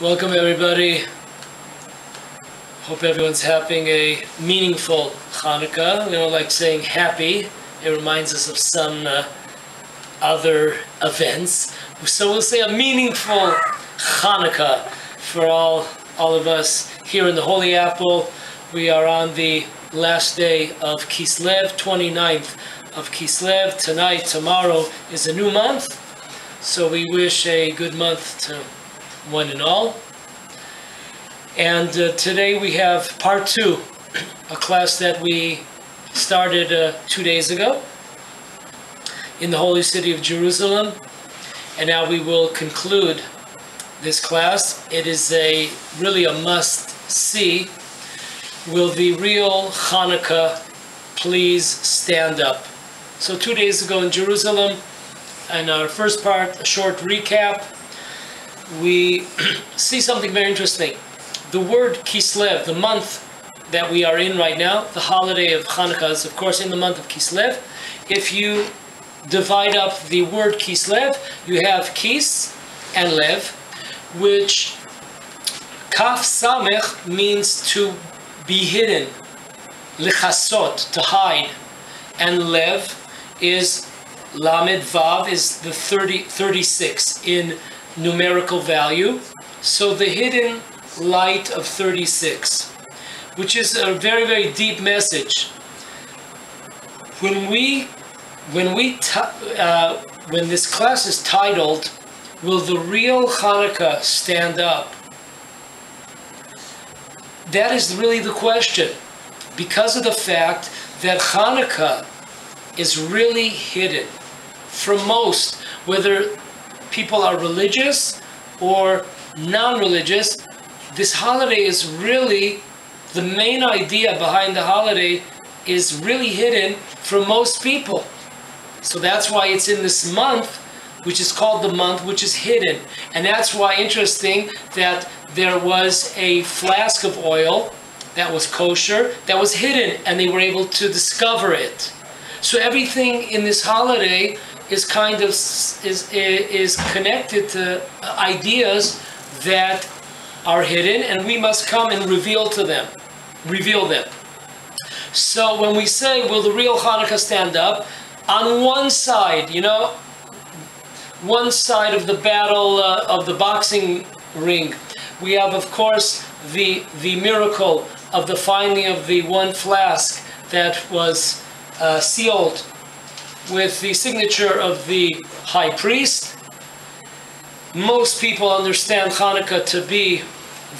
Welcome everybody. Hope everyone's having a meaningful Hanukkah. We don't like saying happy. It reminds us of some other events. So we'll say a meaningful Hanukkah for all of us here in the Holy Apple. We are on the last day of Kislev, 29th of Kislev. Tonight, tomorrow is a new month. So we wish a good month to one and all. And today we have part 2, a class that we started 2 days ago in the holy city of Jerusalem. And now we will conclude this class. It is really a must-see. Will the real Hanukkah please stand up? So 2 days ago in Jerusalem, in our first part, a short recap, we see something very interesting. The word Kislev, the month that we are in right now, the holiday of Hanukkah is of course in the month of Kislev. If you divide up the word Kislev, you have Kis and Lev, which Kaf Samech means to be hidden, Lichasot, to hide, and Lev is Lamed Vav, is the 36 in numerical value. So the hidden light of 36, which is a very, very deep message. When this class is titled, "Will the real Hanukkah stand up?" That is really the question, because of the fact that Hanukkah is really hidden from most, whether people are religious or non-religious. This holiday is really, the main idea behind the holiday is really hidden from most people. So that's why it's in this month, which is called the month which is hidden. And that's why interesting that there was a flask of oil that was kosher, that was hidden, and they were able to discover it. So everything in this holiday is kind of is connected to ideas that are hidden, and we must come and reveal them. So when we say, will the real Hanukkah stand up? On one side, one side of the battle of the boxing ring, we have, of course, the miracle of the finding of the one flask that was sealed with the signature of the high priest. Most people understand Hanukkah to be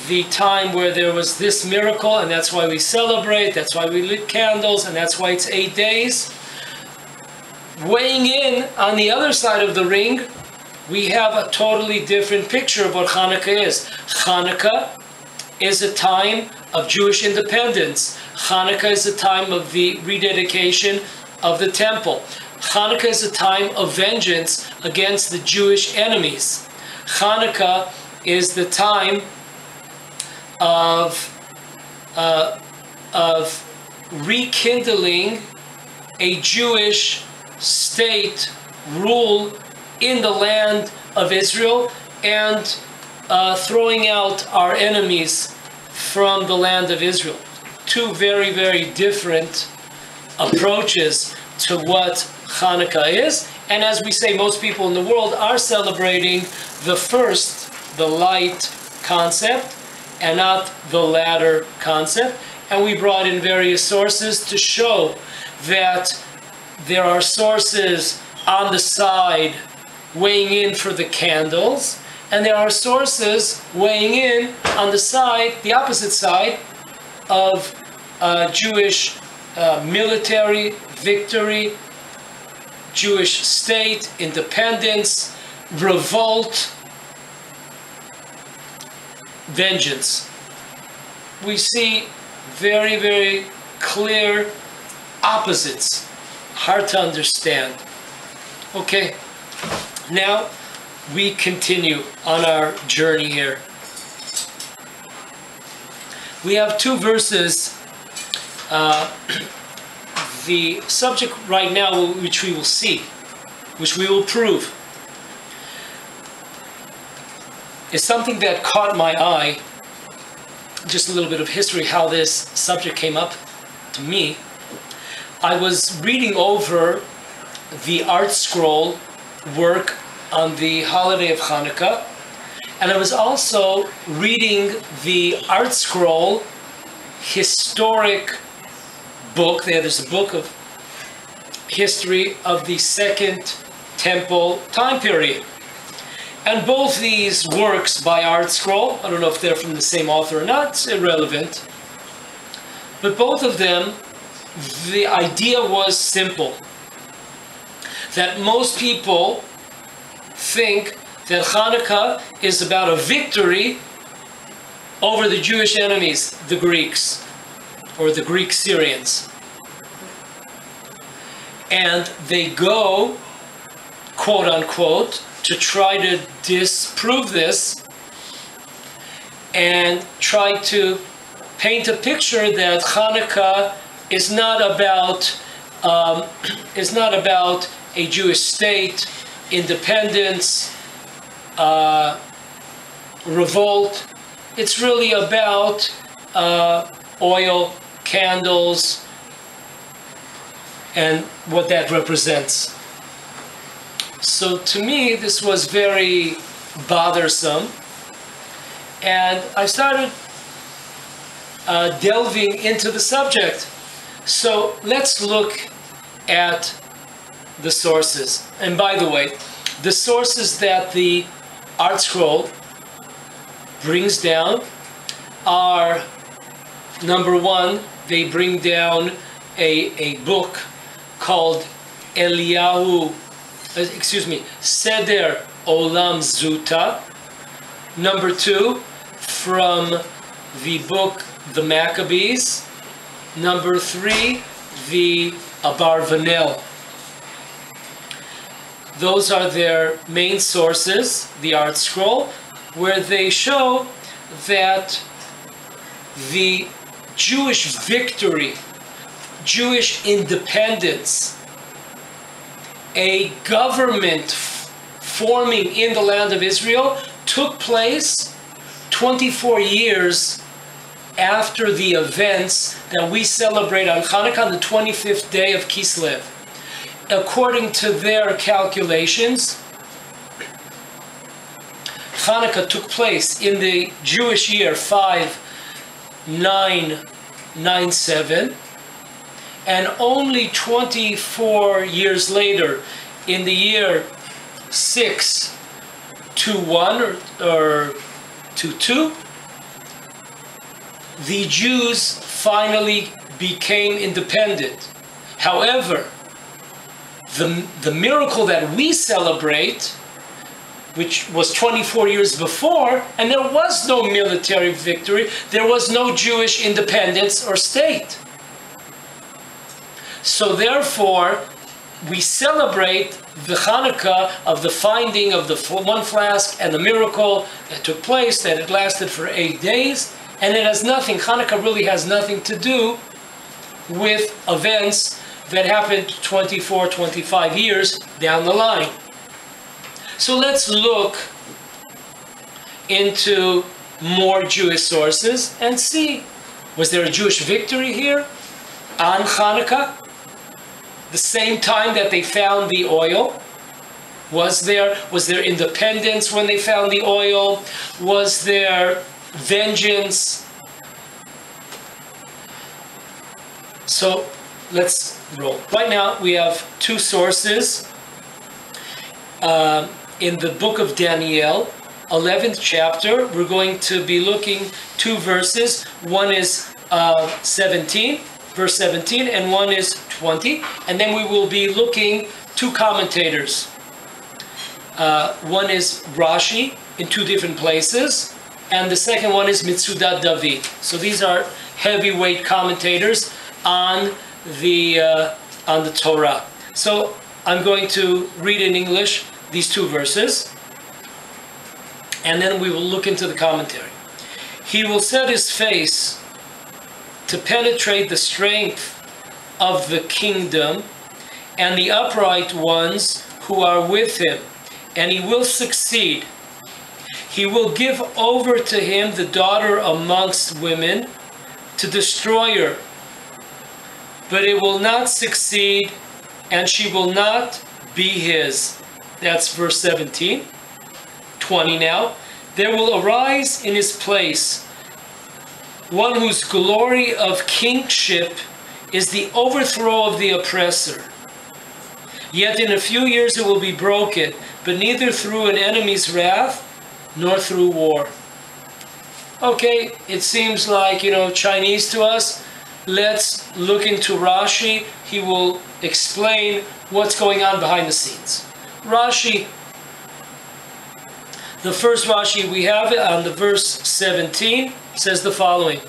the time where there was this miracle, and that's why we celebrate, that's why we lit candles, and that's why it's 8 days. Weighing in on the other side of the ring, we have a totally different picture of what Hanukkah is. Hanukkah is a time of Jewish independence. Hanukkah is a time of the rededication of the temple. Hanukkah is a time of vengeance against the Jewish enemies. Hanukkah is the time of rekindling a Jewish state rule in the land of Israel and throwing out our enemies from the land of Israel. Two very, very different approaches to what Hanukkah is. And as we say, most people in the world are celebrating the first, the light concept, and not the latter concept. And we brought in various sources to show that there are sources on the side weighing in for the candles, and there are sources weighing in on the side, the opposite side, of Jewish military victory, Jewish state, independence, revolt, vengeance. We see very, very clear opposites. Hard to understand. Okay, now we continue on our journey here. We have 2 verses. The subject right now, which we will see, which we will prove. is something that caught my eye. Just a little bit of history, how this subject came up to me. I was reading over the art scroll work on the holiday of Hanukkah, and I was also reading the art scroll historic book. There's a book of history of the Second Temple time period. And both these works by Art Scroll, I don't know if they're from the same author or not, it's irrelevant, but both of them, the idea was simple. That most people think that Hanukkah is about a victory over the Jewish enemies, the Greeks, or the Greek Syrians. And they go, quote unquote, to try to disprove this and try to paint a picture that Hanukkah is not about a Jewish state, independence, revolt. It's really about oil, candles, and what that represents. So to me, this was very bothersome, and I started delving into the subject. So let's look at the sources. And by the way, the sources that the Art Scroll brings down are, number one, they bring down a book called Seder Olam Zuta. Number two, from the book The Maccabees. Number three, the Abarvanel. Those are their main sources, the Art Scroll, where they show that the Jewish victory, Jewish independence, a government forming in the land of Israel took place 24 years after the events that we celebrate on Hanukkah, on the 25th day of Kislev. According to their calculations, Hanukkah took place in the Jewish year 5997, and only 24 years later, in the year 621 or 22, the Jews finally became independent. However, the miracle that we celebrate, which was 24 years before, and there was no military victory, there was no Jewish independence or state. So therefore, we celebrate the Hanukkah of the finding of the one flask and the miracle that took place, that it lasted for 8 days, and it has nothing, Hanukkah really has nothing to do with events that happened 24, 25 years down the line. So let's look into more Jewish sources and see, was there a Jewish victory here on Hanukkah? The same time that they found the oil? Was there independence when they found the oil? Was there vengeance? So let's roll. Right now we have two sources. In the book of Daniel, 11th chapter, we're going to be looking two verses. One is 17, verse 17, and one is 20. And then we will be looking two commentators. One is Rashi in two different places, and the second one is Mitzudat David. So these are heavyweight commentators on the Torah. So I'm going to read in English these two verses, and then we will look into the commentary. He will set his face to penetrate the strength of the kingdom and the upright ones who are with him, and he will succeed. He will give over to him the daughter amongst women to destroy her, but it will not succeed, and she will not be his. That's verse 17. 20 now. There will arise in his place one whose glory of kingship is the overthrow of the oppressor. Yet in a few years it will be broken, but neither through an enemy's wrath nor through war. Okay, it seems like, Chinese to us. Let's look into Rashi. He will explain what's going on behind the scenes. Rashi, the first Rashi we have on the verse 17 says the following.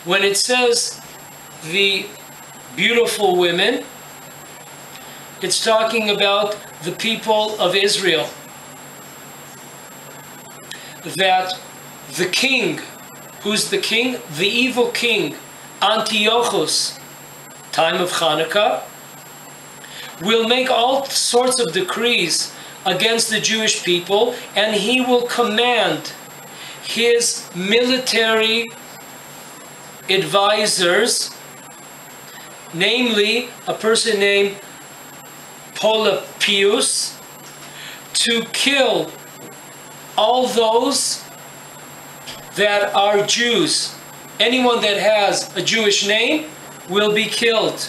When it says the beautiful women, it's talking about the people of Israel. That the king, who's the king? The evil king, Antiochus, time of Chanukkah, will make all sorts of decrees against the Jewish people, and he will command his military advisors, namely a person named Polypius, to kill all those that are Jews. Anyone that has a Jewish name will be killed.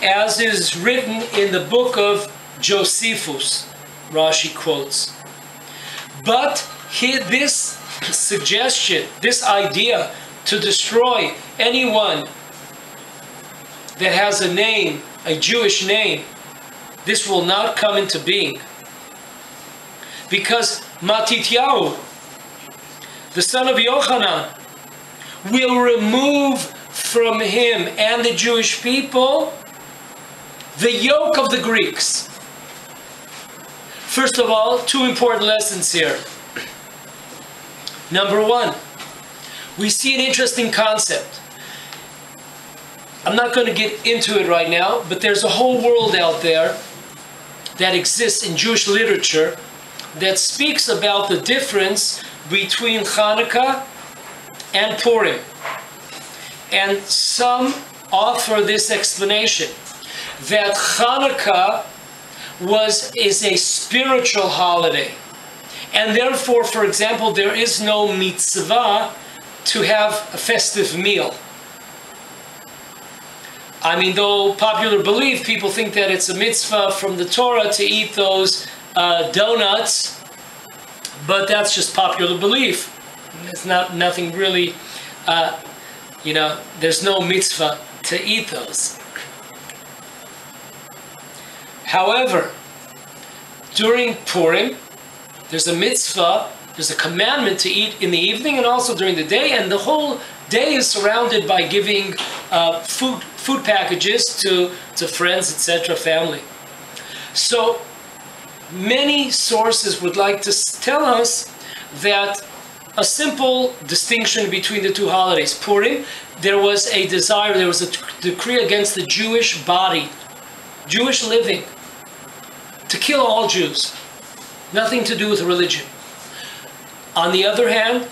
As is written in the book of Josephus, Rashi quotes. But this suggestion, this idea to destroy anyone that has a name, a Jewish name, this will not come into being. Because Matityahu, the son of Yochanan, will remove from him and the Jewish people the yoke of the Greeks. First of all, two important lessons here. Number one, we see an interesting concept. I'm not going to get into it right now, but there's a whole world out there that exists in Jewish literature that speaks about the difference between Chanukkah and Purim. And some offer this explanation, that Chanukkah is a spiritual holiday. And therefore, for example, there is no mitzvah to have a festive meal. I mean, though popular belief, people think that it's a mitzvah from the Torah to eat those donuts, but that's just popular belief. It's nothing really, there's no mitzvah to eat those. However, during Purim, there's a mitzvah, there's a commandment to eat in the evening and also during the day, and the whole day is surrounded by giving food packages to friends, etc., family. So many sources would like to tell us that a simple distinction between the two holidays. Purim, there was a desire, there was a decree against the Jewish body, Jewish living, to kill all Jews. Nothing to do with religion. On the other hand,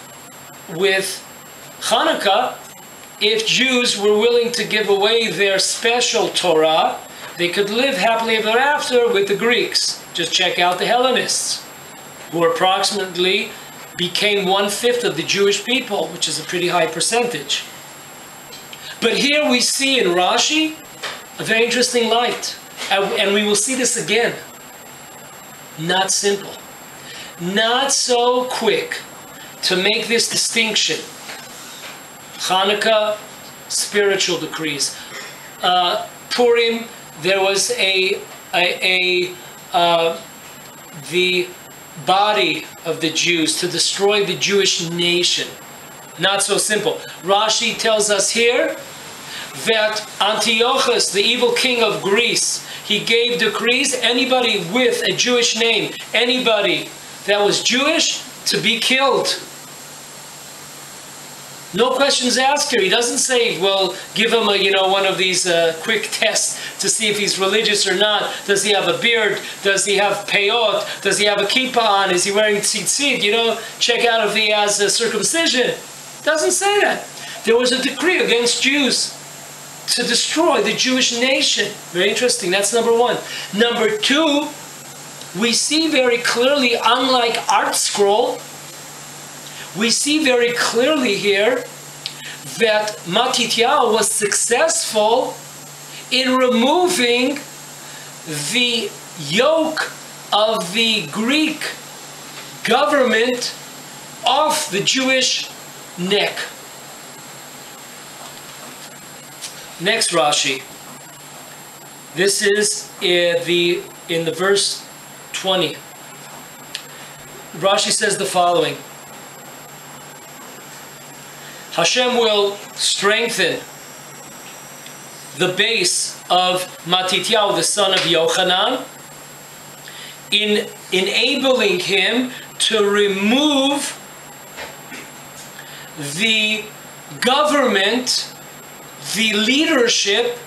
with Hanukkah, if Jews were willing to give away their special Torah, they could live happily ever after with the Greeks. Just check out the Hellenists, who approximately became 1/5 of the Jewish people, which is a pretty high percentage. But here we see in Rashi a very interesting light, and we will see this again. Not simple, not so quick to make this distinction. Hanukkah, spiritual decrees. Purim, there was the body of the Jews to destroy the Jewish nation. Not so simple. Rashi tells us here that Antiochus, the evil king of Greece, he gave decrees, anybody with a Jewish name, anybody that was Jewish, to be killed. No questions asked here. He doesn't say, well, give him one of these quick tests to see if he's religious or not. Does he have a beard? Does he have peyot? Does he have a kippah on? Is he wearing tzitzit? Check out if he has a circumcision. Doesn't say that. There was a decree against Jews to destroy the Jewish nation. Very interesting. That's number one. Number two, we see very clearly, unlike Art Scroll, we see very clearly here that Matityahu was successful in removing the yoke of the Greek government off the Jewish neck. Next Rashi. This is in the verse 20. Rashi says the following. Hashem will strengthen the base of Matityahu, the son of Yochanan, in enabling him to remove the government, the leadership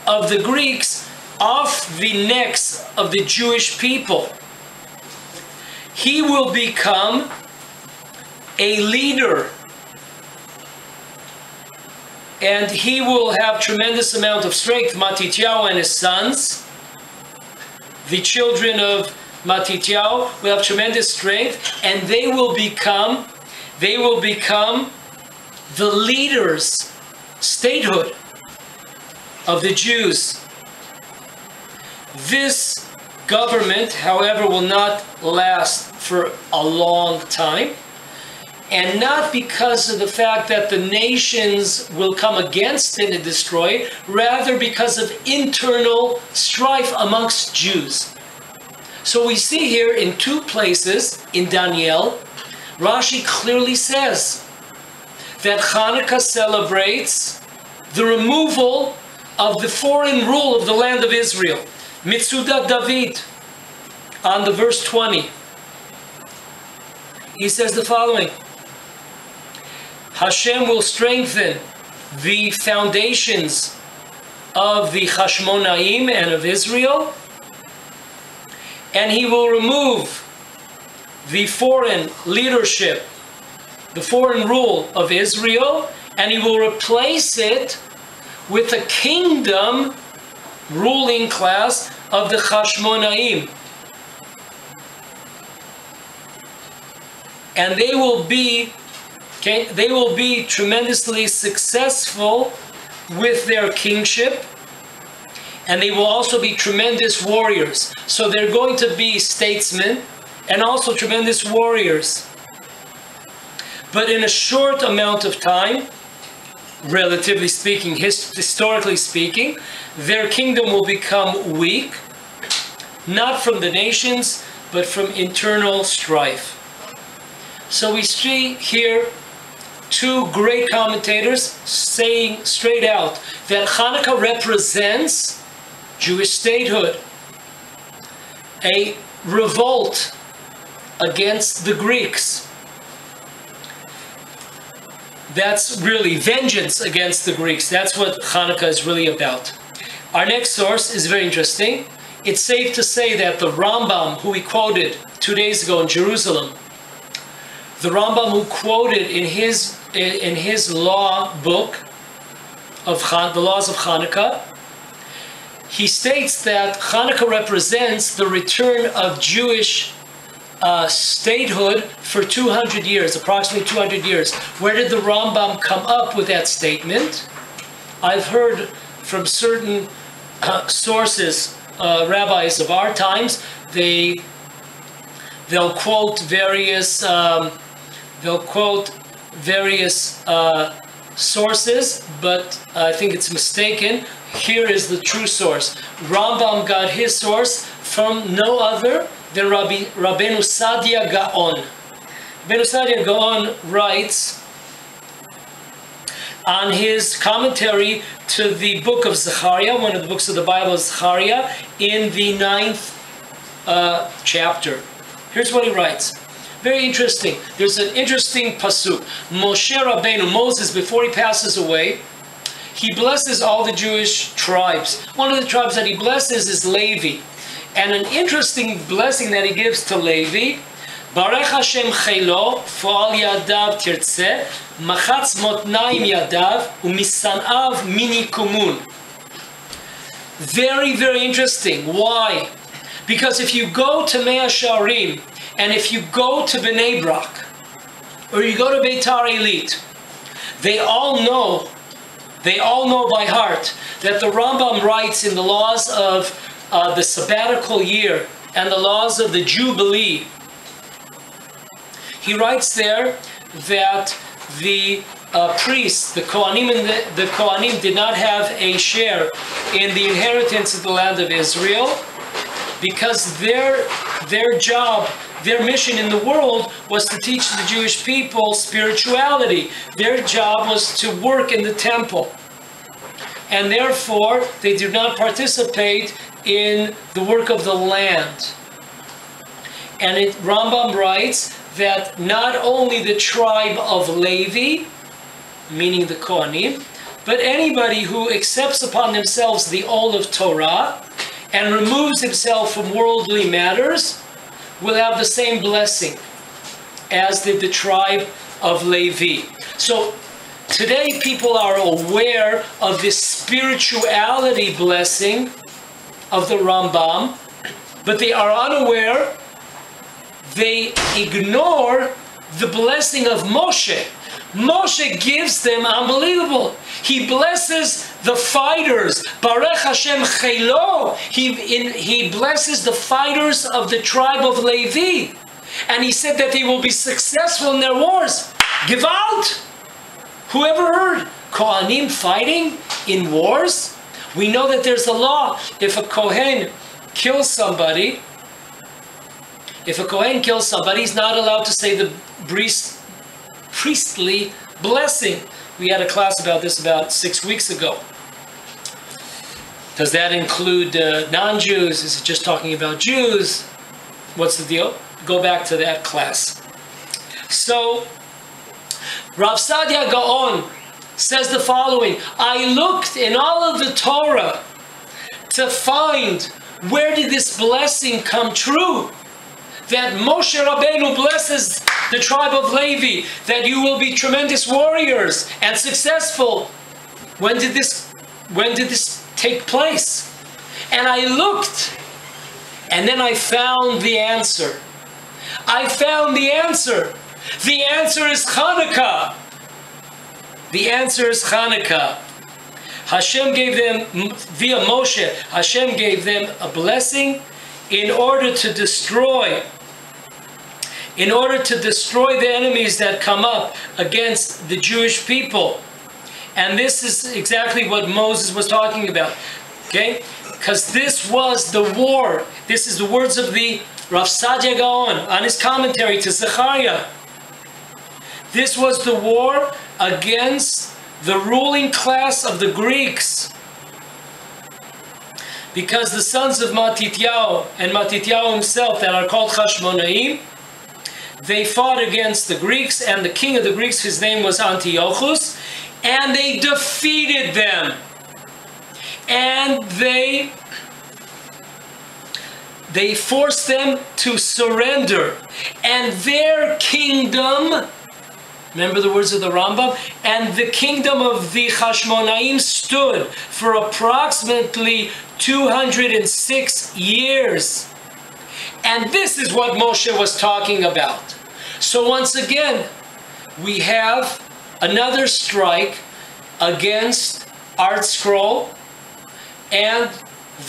of the Greeks off the necks of the Jewish people. He will become a leader, and he will have tremendous amount of strength. Matityahu and his sons, the children of Matityahu, will have tremendous strength, and they will become the leaders, statehood of the Jews. This government, however, will not last for a long time, and not because of the fact that the nations will come against it and destroy it, rather because of internal strife amongst Jews. So we see here in two places in Daniel, Rashi clearly says that Hanukkah celebrates the removal of the foreign rule of the land of Israel. Mitzudat David, on the verse 20. He says the following. Hashem will strengthen the foundations of the Hashmonaim and of Israel, and he will remove the foreign leadership, the foreign rule of Israel, and he will replace it with a kingdom ruling class of the Hashmonaim. And they will be tremendously successful with their kingship, and they will also be tremendous warriors. So they're going to be statesmen and also tremendous warriors. But in a short amount of time, relatively speaking, historically speaking, their kingdom will become weak, not from the nations, but from internal strife. So we see here two great commentators saying straight out that Hanukkah represents Jewish statehood, a revolt against the Greeks. That's really vengeance against the Greeks. That's what Hanukkah is really about. Our next source is very interesting. It's safe to say that the Rambam, who we quoted 2 days ago in Jerusalem, the Rambam who quoted in his law book of the laws of Hanukkah, he states that Hanukkah represents the return of Jewish statehood for 200 years, approximately 200 years. Where did the Rambam come up with that statement? I've heard from certain sources, rabbis of our times, they'll quote various sources, but I think it's mistaken. Here is the true source. Rambam got his source from no other than Rabbeinu Sadia Gaon. Rabbeinu Sadia Gaon writes on his commentary to the book of Zechariah, one of the books of the Bible, Zechariah, in the 9th chapter. Here's what he writes. Very interesting. There's an interesting pasuk. Moshe Rabbeinu, Moses, before he passes away, he blesses all the Jewish tribes. One of the tribes that he blesses is Levi. And an interesting blessing that he gives to Levi, Barech Hashem Chelo, Foal Yadav Tirtzeh, Machatz Motnaim Yadav, Umisanav Mini Kumun. Very, very interesting. Why? Because if you go to Mea Sharim, and if you go to Bnei Brak, or you go to Beitar Eilit, they all know by heart that the Rambam writes in the laws of the sabbatical year and the laws of the Jubilee. He writes there that the priests, the Kohanim, and the Kohanim did not have a share in the inheritance of the land of Israel, because their job, their mission in the world was to teach the Jewish people spirituality. Their job was to work in the temple. And therefore, they did not participate in the work of the land. And Rambam writes that not only the tribe of Levi, meaning the Kohanim, but anybody who accepts upon themselves the Ol of Torah and removes himself from worldly matters will have the same blessing as did the tribe of Levi. So today people are aware of this spirituality blessing of the Rambam, but they are unaware, they ignore the blessing of Moshe. Moshe gives them unbelievable. He blesses the fighters. Barech Hashem Chelo. He blesses the fighters of the tribe of Levi. And he said that they will be successful in their wars. Gewalt! Whoever heard Kohanim fighting in wars? We know that there's a law. If a Kohen kills somebody, he's not allowed to say the priestly blessing. We had a class about this about 6 weeks ago. Does that include non-Jews? Is it just talking about Jews? What's the deal? Go back to that class. So, Rav Sadia Gaon says the following: I looked in all of the Torah to find where did this blessing come true? That Moshe Rabbeinu blesses the tribe of Levi, that you will be tremendous warriors and successful. When did this take place? And I looked, and then I found the answer. I found the answer. The answer is Chanukkah. The answer is Chanukkah. Hashem gave them, via Moshe, Hashem gave them a blessing in order to destroy the enemies that come up against the Jewish people. And this is exactly what Moses was talking about. Okay? Because this was the war. This is the words of the Rav Sadia Gaon on his commentary to Zechariah. This was the war against the ruling class of the Greeks. Because the sons of Matityahu and Matityahu himself, that are called Chashmonaim, they fought against the Greeks, and the king of the Greeks, his name was Antiochus, and they defeated them. And they forced them to surrender. And their kingdom, remember the words of the Rambam, and the kingdom of the Chashmonaim stood for approximately 206 years. And this is what Moshe was talking about. So once again, we have another strike against Art Scroll and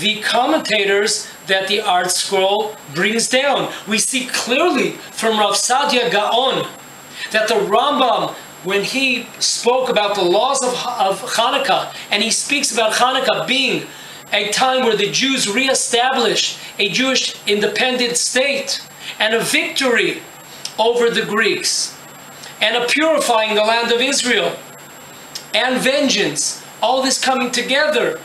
the commentators that the Art Scroll brings down. We see clearly from Rav Sadia Gaon that the Rambam, when he spoke about the laws of Hanukkah, and he speaks about Hanukkah being a time where the Jews reestablished a Jewish independent state and a victory over the Greeks and a purifying the land of Israel and vengeance, all this coming together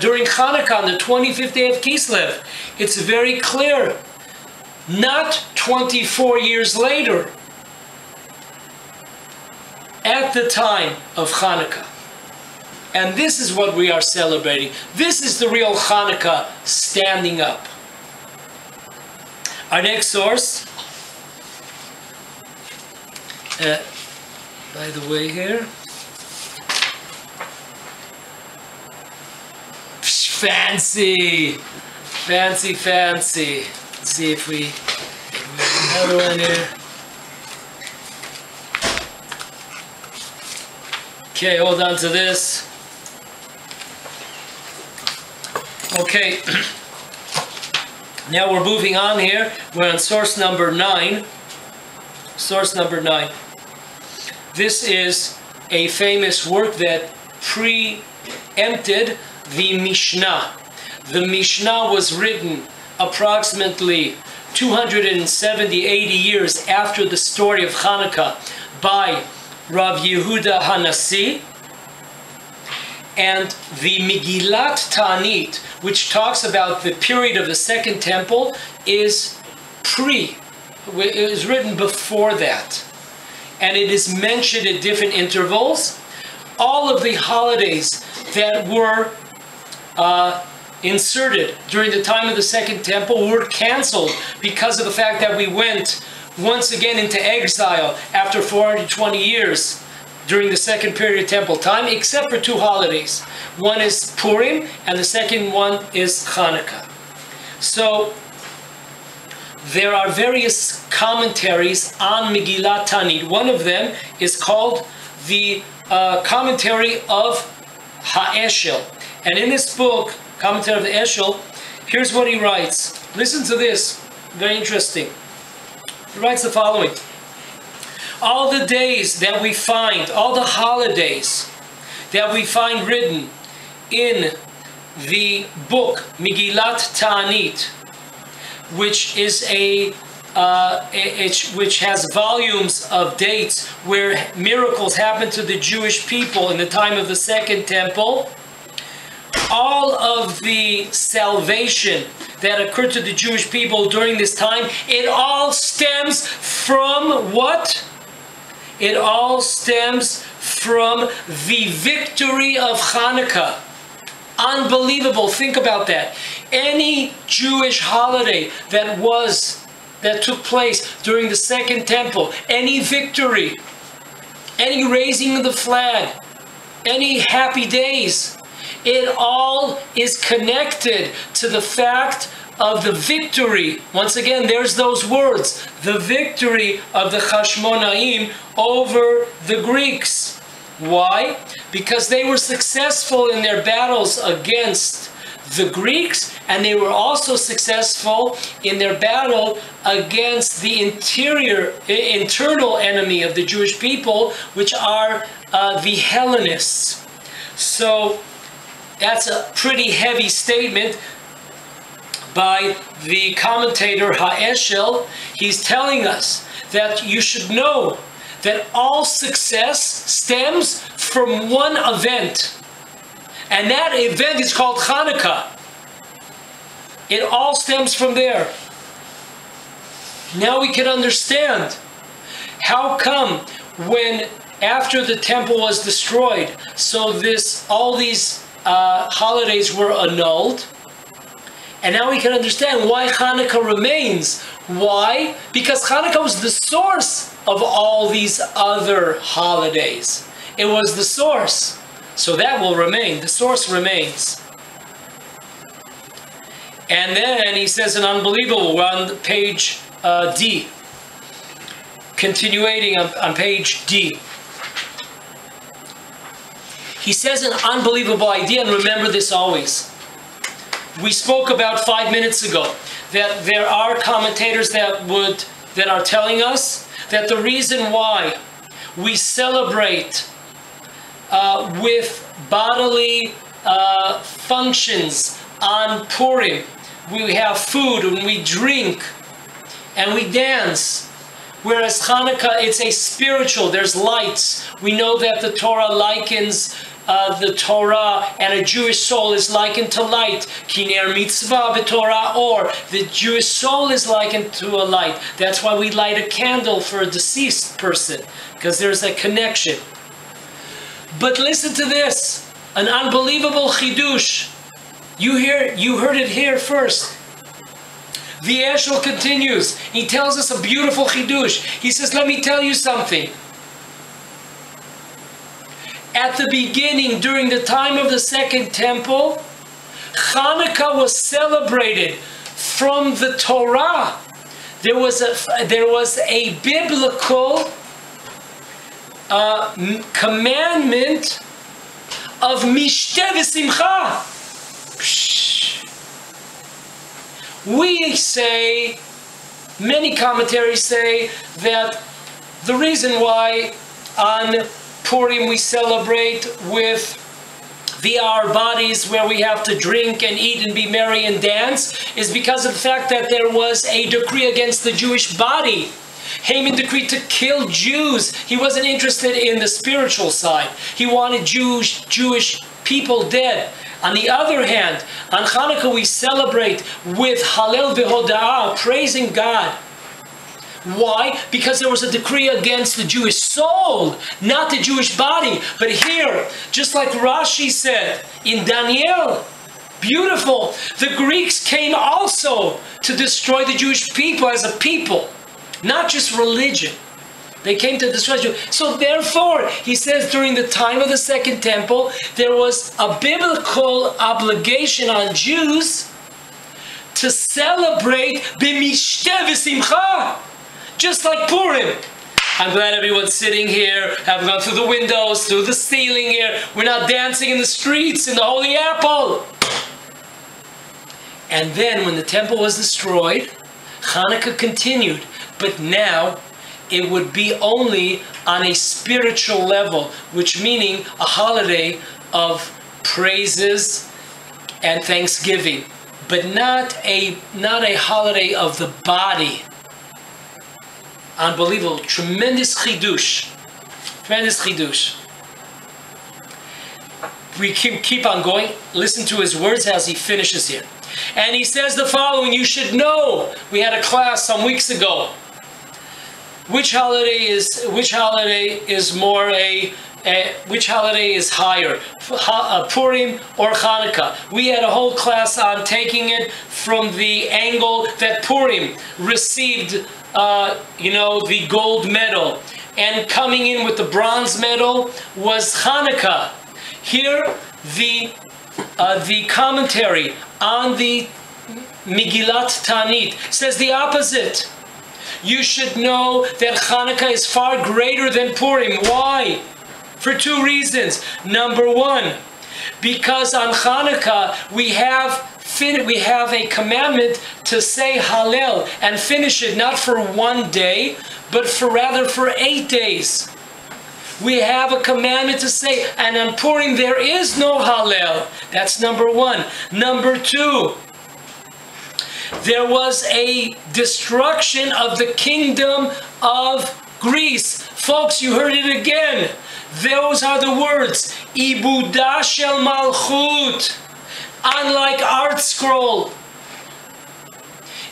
during Hanukkah on the 25th day of Kislev. It's very clear not 24 years later, at the time of Hanukkah. And this is what we are celebrating. This is the real Hanukkah standing up. Our next source, by the way here, fancy. Let's see if we have another one here. Okay, hold on to this. Okay, now we're moving on here. We're on source number 9. Source number 9. This is a famous work that preempted the Mishnah. The Mishnah was written approximately 270, 80 years after the story of Chanukkah by Rav Yehuda Hanassi. And the Megillat Ta'anit, which talks about the period of the Second Temple, is written before that. And it is mentioned at different intervals. All of the holidays that were inserted during the time of the Second Temple were canceled because of the fact that we went once again into exile after 420 years during the second period of Temple time, except for 2 holidays. One is Purim, and the second one is Hanukkah. So there are various commentaries on Megillat Ta'anit. One of them is called the commentary of Ha'eshel. And in this book, Commentary of the Eshel, here's what he writes. Listen to this, very interesting. He writes the following. All the days that we find, all the holidays that we find written in the book Megillat Ta'anit, which is which has volumes of dates where miracles happened to the Jewish people in the time of the Second Temple, all of the salvation that occurred to the Jewish people during this time, it all stems from what? It all stems from the victory of Hanukkah. Unbelievable. Think about that. Any Jewish holiday that took place during the Second Temple, any victory, any raising of the flag, any happy days, it all is connected to the fact of the victory. Once again, there's those words, the victory of the Hashmonaim over the Greeks. Why? Because they were successful in their battles against the Greeks, and they were also successful in their battle against the internal enemy of the Jewish people, which are the Hellenists. So that's a pretty heavy statement by the commentator Ha'eshel. He's telling us that you should know that all success stems from one event. And that event is called Hanukkah. It all stems from there. Now we can understand how come when after the temple was destroyed, so all these holidays were annulled. And now we can understand why Hanukkah remains. Why? Because Hanukkah was the source of all these other holidays. It was the source. So that will remain. The source remains. And then he says an unbelievable. We're on page D. Continuing on page D. He says an unbelievable idea, and remember this always. We spoke about 5 minutes ago that there are commentators that are telling us that the reason why we celebrate with bodily functions on Purim, we have food and we drink and we dance. Whereas Hanukkah, it's a spiritual, there's lights. We know that the Torah likens the Torah, and a Jewish soul is likened to light. Kiner mitzvah b'Torah, or the Jewish soul is likened to a light. That's why we light a candle for a deceased person, because there's a connection. But listen to this, an unbelievable chidush. You heard it here first. The Eshel continues. He tells us a beautiful chidush. He says, let me tell you something. At the beginning, during the time of the Second Temple, Hanukkah was celebrated from the Torah. There was a biblical commandment of mishteh v'simcha. We say, many commentaries say, that the reason why on Purim we celebrate with our bodies, where we have to drink and eat and be merry and dance, is because of the fact that there was a decree against the Jewish body. Haman decreed to kill Jews. He wasn't interested in the spiritual side. He wanted Jewish people dead. On the other hand, on Hanukkah we celebrate with Hallel v'Hoda'ah, praising God. Why? Because there was a decree against the Jewish soul, not the Jewish body. But here, just like Rashi said in Daniel, beautiful, the Greeks came also to destroy the Jewish people as a people, not just religion. They came to destroy you. So therefore, he says, during the time of the Second Temple, there was a biblical obligation on Jews to celebrate b'mishteh v'simcha, just like Purim. I'm glad everyone's sitting here, have gone through the windows, through the ceiling here. We're not dancing in the streets in the Holy Apple. And then when the temple was destroyed, Hanukkah continued, but now it would be only on a spiritual level, which meaning a holiday of praises and thanksgiving, but not a holiday of the body. Unbelievable, tremendous chidush, tremendous chidush. We keep on going. Listen to his words as he finishes here, and he says the following: you should know. We had a class some weeks ago. Which holiday is more which holiday is higher, Purim or Hanukkah? We had a whole class on taking it from the angle that Purim received, the gold medal, and coming in with the bronze medal was Hanukkah. Here, the commentary on the Megillat Ta'anit says the opposite. You should know that Hanukkah is far greater than Purim. Why? For two reasons. Number one, because on Hanukkah we have a commandment to say Hallel and finish it not for one day, but rather for 8 days. We have a commandment to say, and on Purim there is no Hallel. That's number one. Number two, there was a destruction of the kingdom of Greece. Folks, you heard it again. Those are the words. Ibuda shel malchut. Unlike Art Scroll.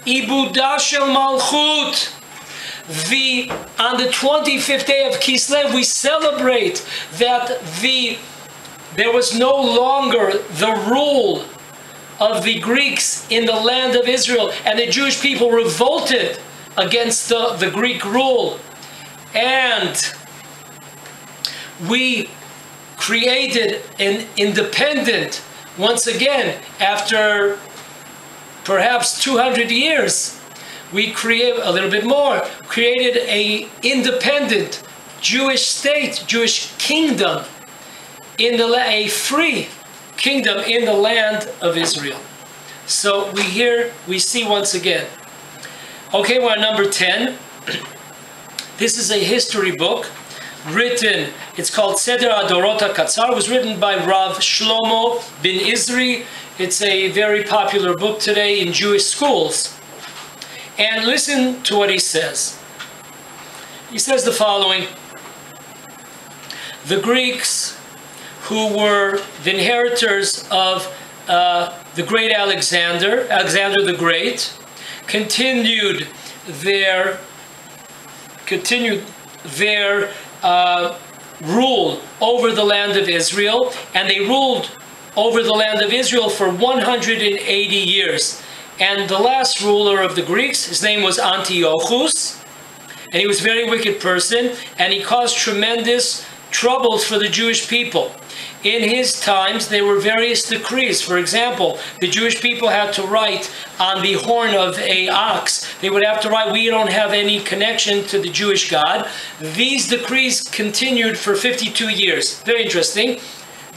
Ibuda shel malchut. On the 25th day of Kislev, we celebrate that there was no longer the rule of the Greeks in the land of Israel, and the Jewish people revolted against the Greek rule, and we created an independent, once again, after perhaps 200 years, we created a little bit more, created a independent Jewish state, Jewish kingdom, a free kingdom in the land of Israel. So we see once again. Okay, we're on number 10. This is a history book written, it's called Seder Adorot HaKatzar. It was written by Rav Shlomo ben Izri. It's a very popular book today in Jewish schools. And listen to what he says. He says the following: the Greeks who were the inheritors of the great Alexander the Great, continued their rule over the land of Israel, and they ruled over the land of Israel for 180 years. And the last ruler of the Greeks, his name was Antiochus, and he was a very wicked person, and he caused tremendous troubles for the Jewish people. In his times, there were various decrees. For example, the Jewish people had to write on the horn of an ox. They would have to write, "We don't have any connection to the Jewish God." These decrees continued for 52 years. Very interesting.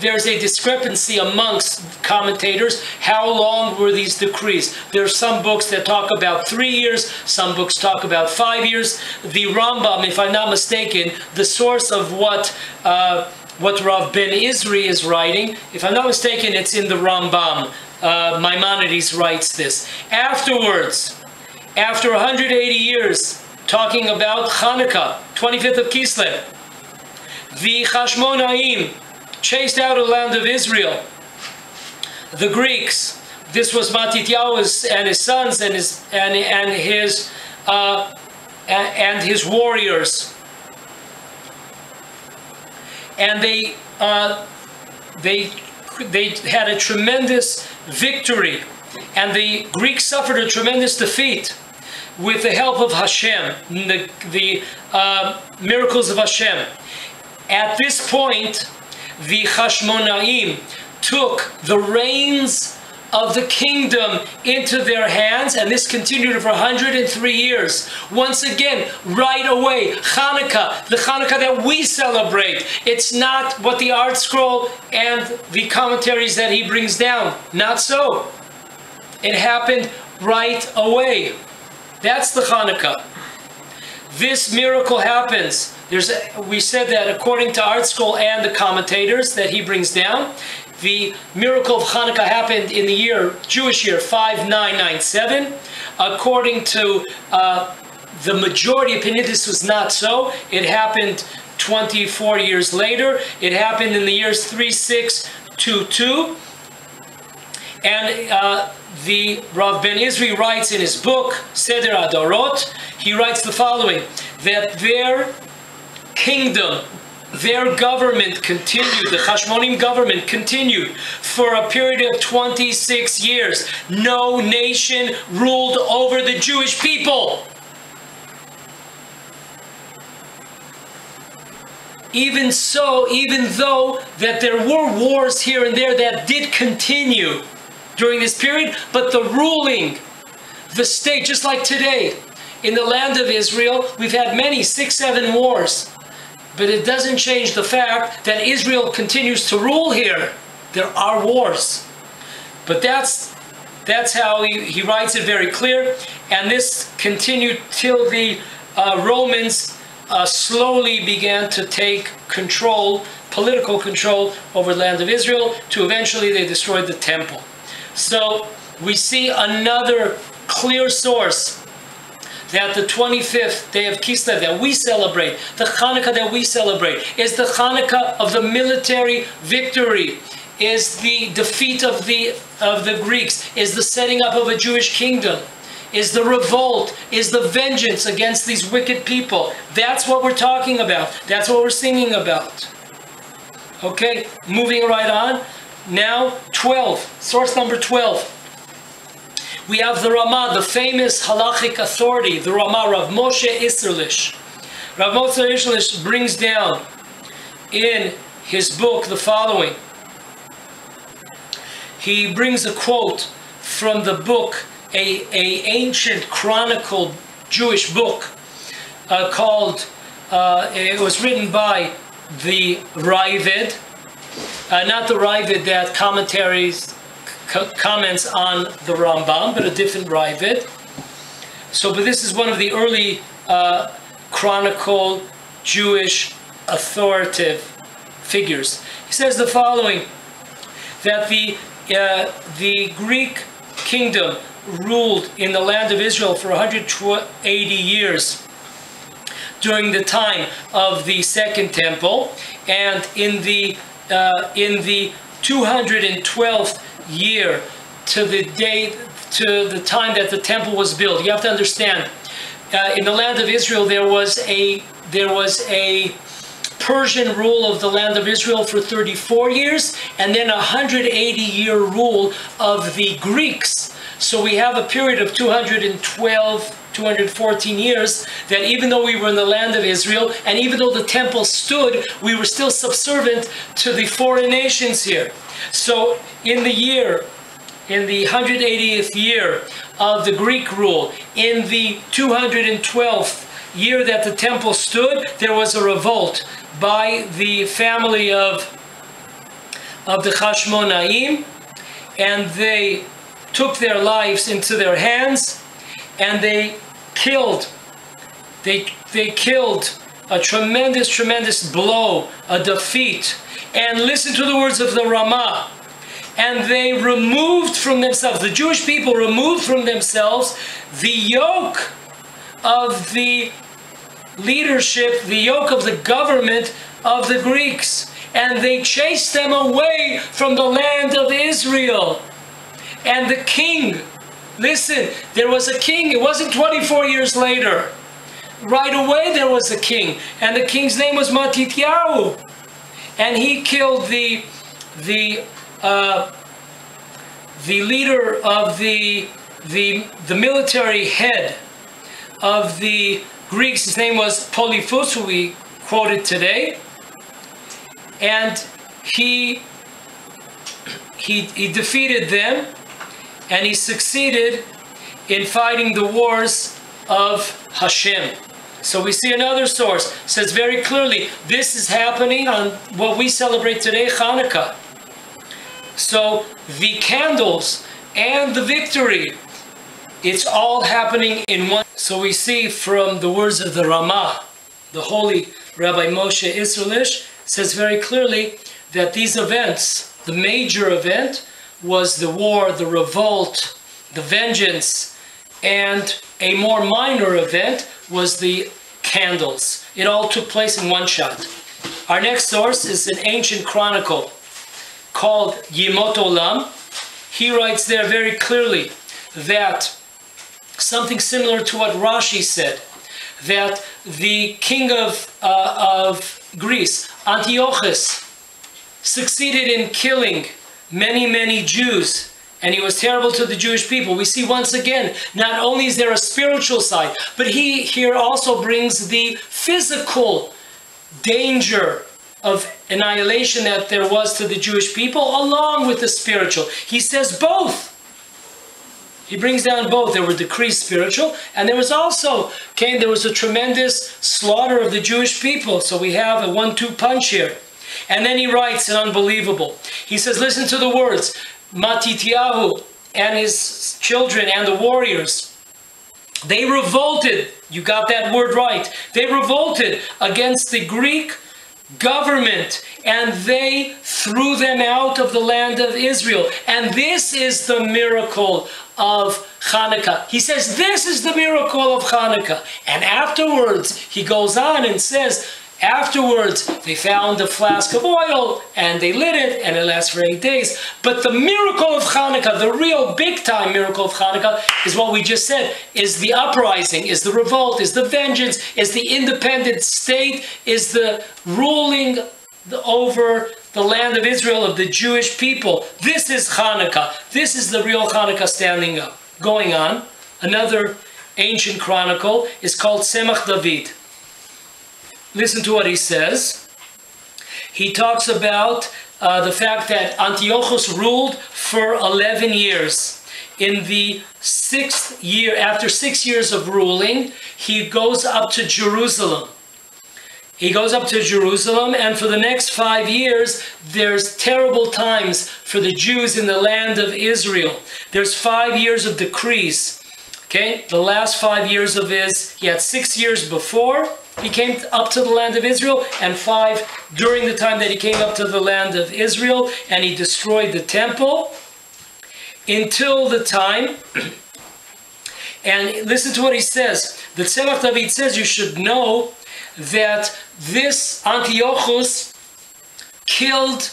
There's a discrepancy amongst commentators. How long were these decrees? There are some books that talk about 3 years. Some books talk about 5 years. The Rambam, if I'm not mistaken, the source of what Rav Ben Izri is writing, if I'm not mistaken, it's in the Rambam. Maimonides writes this. Afterwards, after 180 years, talking about Hanukkah, 25th of Kislev, the Hashmonaim chased out of the land of Israel the Greeks. This was Matityahu and his sons and his warriors. And they had a tremendous victory, and the Greeks suffered a tremendous defeat with the help of Hashem, the miracles of Hashem. At this point, the Hashmonaim took the reins of the kingdom into their hands, and this continued for 103 years. Once again, right away, Hanukkah, the Hanukkah that we celebrate. It's not what the art scroll and the commentaries that he brings down. Not so. It happened right away. That's the Hanukkah. This miracle happens. We said that according to art scroll and the commentators that he brings down, the miracle of Hanukkah happened in the Jewish year 5997. According to the majority opinion, this was not so. It happened 24 years later. It happened in the years 3622. And the Rav Ben Izri writes in his book, Seder Adorot, he writes the following, that their kingdom, their government continued, the Hashmonim government continued for a period of 26 years. No nation ruled over the Jewish people. Even so, even though that there were wars here and there that did continue during this period, but the ruling, the state, just like today, in the land of Israel, we've had many, 6, 7 wars. But it doesn't change the fact that Israel continues to rule here. There are wars. But that's how he writes it very clear. And this continued till the Romans slowly began to take control, political control over the land of Israel, to eventually they destroyed the temple. So we see another clear source that the 25th day of Kislev that we celebrate, the Chanukkah that we celebrate, is the Chanukkah of the military victory, is the defeat of the Greeks, is the setting up of a Jewish kingdom, is the revolt, is the vengeance against these wicked people. That's what we're talking about. That's what we're singing about. Okay, moving right on. Now, 12, source number 12. We have the Ramah, the famous halachic authority, the Ramah, Rav Moshe Isserlish. Rav Moshe Isserlish brings down in his book the following. He brings a quote from the book, a ancient chronicled Jewish book called, it was written by the Ravid, not the Ravid that comments on the Rambam, but a different Ravid. But this is one of the early chronicled Jewish authoritative figures. He says the following, that the Greek kingdom ruled in the land of Israel for 180 years during the time of the Second Temple, and in the in the 212th year to the time that the temple was built. You have to understand, in the land of Israel there was a Persian rule of the land of Israel for 34 years, and then a 180-year rule of the Greeks. So we have a period of 214 years that even though we were in the land of Israel, and even though the temple stood, we were still subservient to the foreign nations here. So in the 180th year of the Greek rule, in the 212th year that the temple stood, there was a revolt by the family of the Hashmonaim, and they took their lives into their hands, and they killed a tremendous blow, a defeat. And listen to the words of the Ramah. And they removed from themselves, the Jewish people removed from themselves the yoke of the leadership, the yoke of the government of the Greeks. And they chased them away from the land of Israel. And the king, listen, there was a king. It wasn't 24 years later. Right away there was a king. And the king's name was Matityahu. And he killed the leader of the military head of the Greeks. His name was Polyphus, who we quoted today. And he defeated them, and he succeeded in fighting the wars of Hashem. So we see another source says very clearly this is happening on what we celebrate today, Hanukkah. So the candles and the victory, it's all happening in one. So we see from the words of the Ramah, the holy Rabbi Moshe Israelish says very clearly that these events, the major event was the war, the revolt, the vengeance, and a more minor event was the candles. It all took place in one shot. Our next source is an ancient chronicle called Yemot Olam. He writes there very clearly that something similar to what Rashi said, that the king of Greece, Antiochus, succeeded in killing many Jews, and he was terrible to the Jewish people. We see once again, not only is there a spiritual side, but he here also brings the physical danger of annihilation that there was to the Jewish people, along with the spiritual. He says both. He brings down both. There were decrees spiritual, and there was also, there was a tremendous slaughter of the Jewish people. So we have a 1-2 punch here. And then he writes an unbelievable. He says, listen to the words. Matityahu and his children and the warriors, they revolted. You got that word right. They revolted against the Greek government, and they threw them out of the land of Israel. And this is the miracle of Chanukkah. He says, this is the miracle of Chanukkah. And afterwards, he goes on and says, afterwards, they found a flask of oil, and they lit it, and it lasts for 8 days. But the miracle of Chanukkah, the real big-time miracle of Chanukkah, is what we just said, is the uprising, is the revolt, is the vengeance, is the independent state, is the ruling over the land of Israel, of the Jewish people. This is Chanukkah. This is the real Chanukkah standing up. Going on, another ancient chronicle is called Tzemach David. Listen to what he says. He talks about the fact that Antiochus ruled for 11 years. In the 6th year, after 6 years of ruling, he goes up to Jerusalem. He goes up to Jerusalem, and for the next 5 years, there's terrible times for the Jews in the land of Israel. There's 5 years of decrees. Okay, the last 5 years of he had 6 years before he came up to the land of Israel, and 5 during the time that he came up to the land of Israel, and he destroyed the temple until the time. And listen to what he says. The Tzemach David says you should know that this Antiochus killed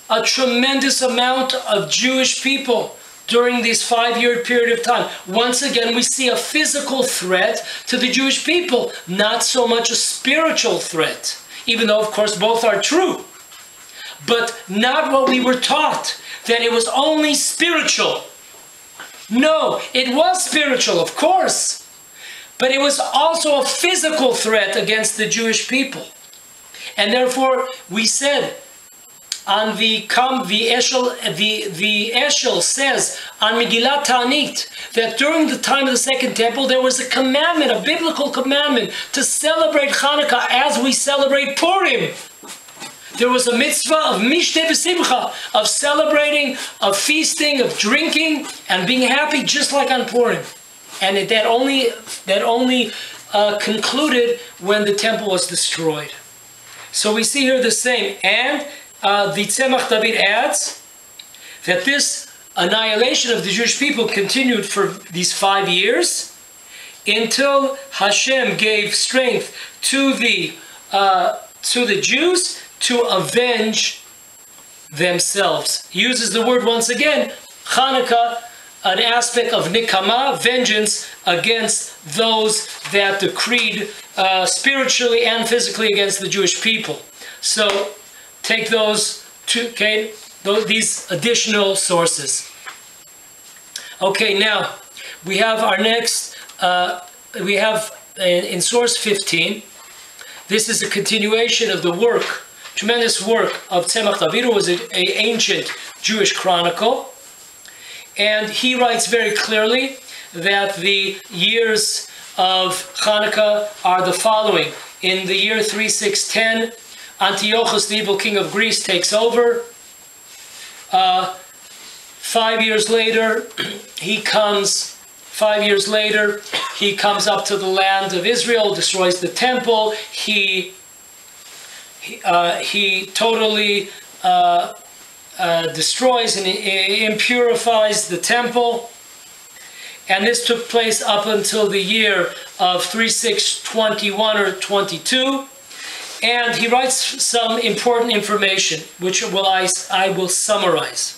a tremendous amount of Jewish people during this 5-year period of time. Once again, we see a physical threat to the Jewish people, not so much a spiritual threat, even though, of course, both are true. But not what we were taught, that it was only spiritual. No, it was spiritual, of course, but it was also a physical threat against the Jewish people. And therefore, we said, on the Eshel says on Megillat Ta'anit that during the time of the Second Temple there was a commandment, a biblical commandment, to celebrate Hanukkah as we celebrate Purim. There was a mitzvah of mishteh v'simcha, of celebrating, of feasting, of drinking, and being happy, just like on Purim. And that only concluded when the temple was destroyed. So we see here the same. And the Tzemach David adds that this annihilation of the Jewish people continued for these 5 years until Hashem gave strength to the Jews to avenge themselves. He uses the word once again, Chanukkah, an aspect of nikama, vengeance against those that decreed spiritually and physically against the Jewish people. So take those two, okay, these additional sources. Okay, now we have our next, we have in source 15, this is a continuation of the work, tremendous work of Tzemach David, who was an ancient Jewish chronicle. And he writes very clearly that the years of Hanukkah are the following. In the year 3610, Antiochus, the evil king of Greece, takes over. 5 years later, he comes up to the land of Israel, destroys the temple. He totally destroys and impurifies the temple. And this took place up until the year of 3621 or 22. And he writes some important information, which I will summarize.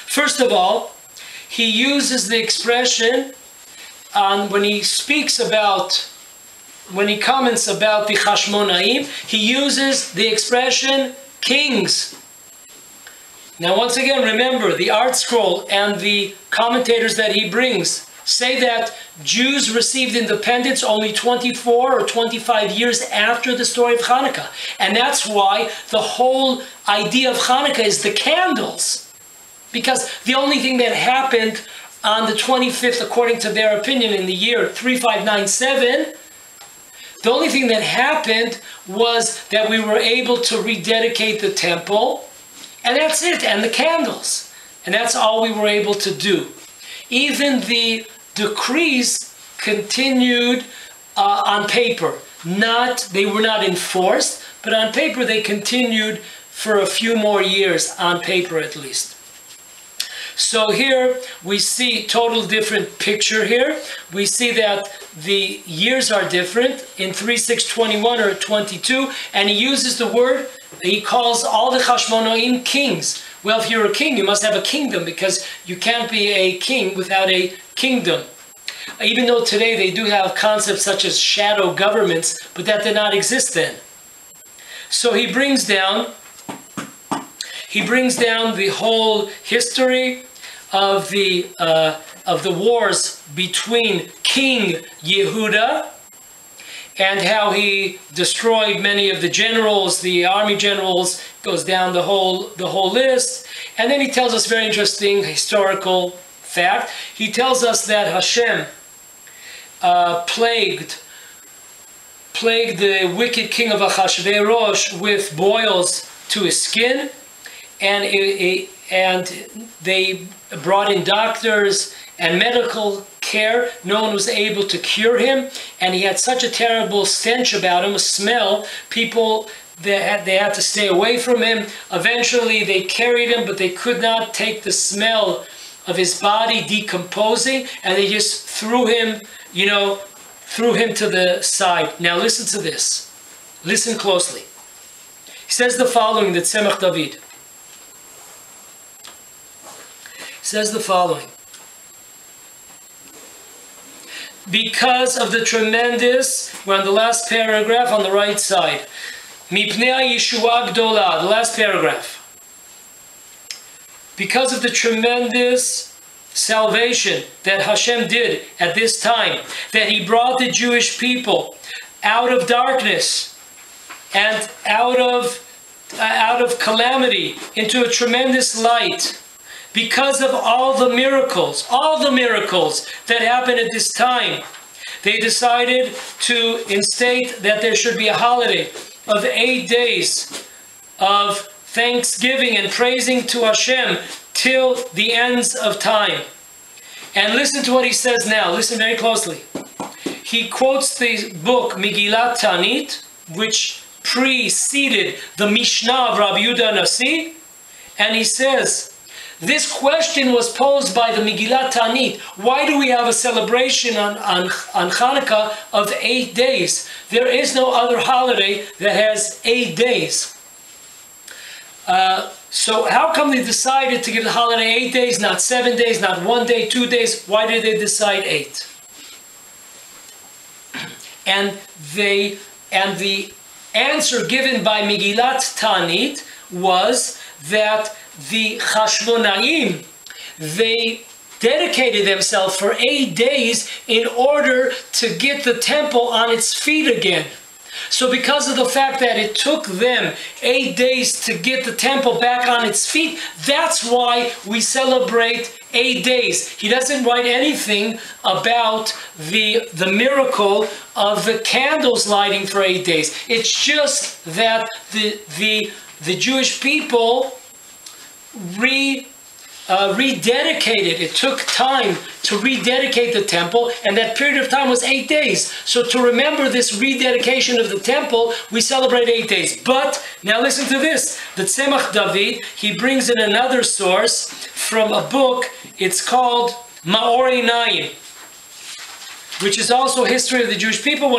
First of all, he uses the expression when he comments about the Hashmonaim, he uses the expression kings. Now, once again, remember, the art scroll and the commentators that he brings say that Jews received independence only 24 or 25 years after the story of Hanukkah. And that's why the whole idea of Hanukkah is the candles. Because the only thing that happened on the 25th, according to their opinion, in the year 3597, the only thing that happened was that we were able to rededicate the temple. And that's it, and the candles. And that's all we were able to do. Even the decrees continued on paper. They were not enforced, but on paper they continued for a few more years, on paper at least. So here we see total different picture here. We see that the years are different in 3621 or 22, and he uses the word, he calls all the Hashmonaim kings. Well, if you're a king, you must have a kingdom, because you can't be a king without a kingdom. Even though today they do have concepts such as shadow governments, but that did not exist then. So he brings down the whole history of the wars between King Yehuda and how he destroyed many of the generals, the army generals, goes down the whole list. And then he tells us very interesting historical fact. He tells us that Hashem plagued the wicked king of Achashverosh with boils to his skin, and they brought in doctors and medical care. No one was able to cure him, and he had such a terrible stench about him, a smell. People, they had to stay away from him. Eventually they carried him, but they could not take the smell of his body decomposing, and they just threw him to the side. Now listen to this. Listen closely. He says the following, that Tzemach David. He says the following. Because of the tremendous, we're on the last paragraph on the right side. Mipnei Yeshua Gdola, the last paragraph. Because of the tremendous salvation that Hashem did at this time, that He brought the Jewish people out of darkness and out of calamity into a tremendous light, because of all the miracles that happened at this time, they decided to instate that there should be a holiday of 8 days of thanksgiving and praising to Hashem till the ends of time. And listen to what he says now. Listen very closely. He quotes the book Megillat Ta'anit, which preceded the Mishnah of Rav Yehuda Nasi, and he says, this question was posed by the Megillat Ta'anit. Why do we have a celebration on Hanukkah of 8 days? There is no other holiday that has 8 days. So how come they decided to give the holiday 8 days, not 7 days, not 1 day, 2 days? Why did they decide 8? And the answer given by Megillat Ta'anit was that the Chashmonaim, they dedicated themselves for 8 days in order to get the temple on its feet again. So because of the fact that it took them 8 days to get the temple back on its feet, that's why we celebrate 8 days. He doesn't write anything about the miracle of the candles lighting for 8 days. It's just that the Jewish people rededicated. It took time to rededicate the temple, and that period of time was 8 days. So to remember this rededication of the temple, we celebrate 8 days. But now listen to this. The Tzemach David, he brings in another source from a book. It's called Ma'or Einayim, which is also history of the Jewish people,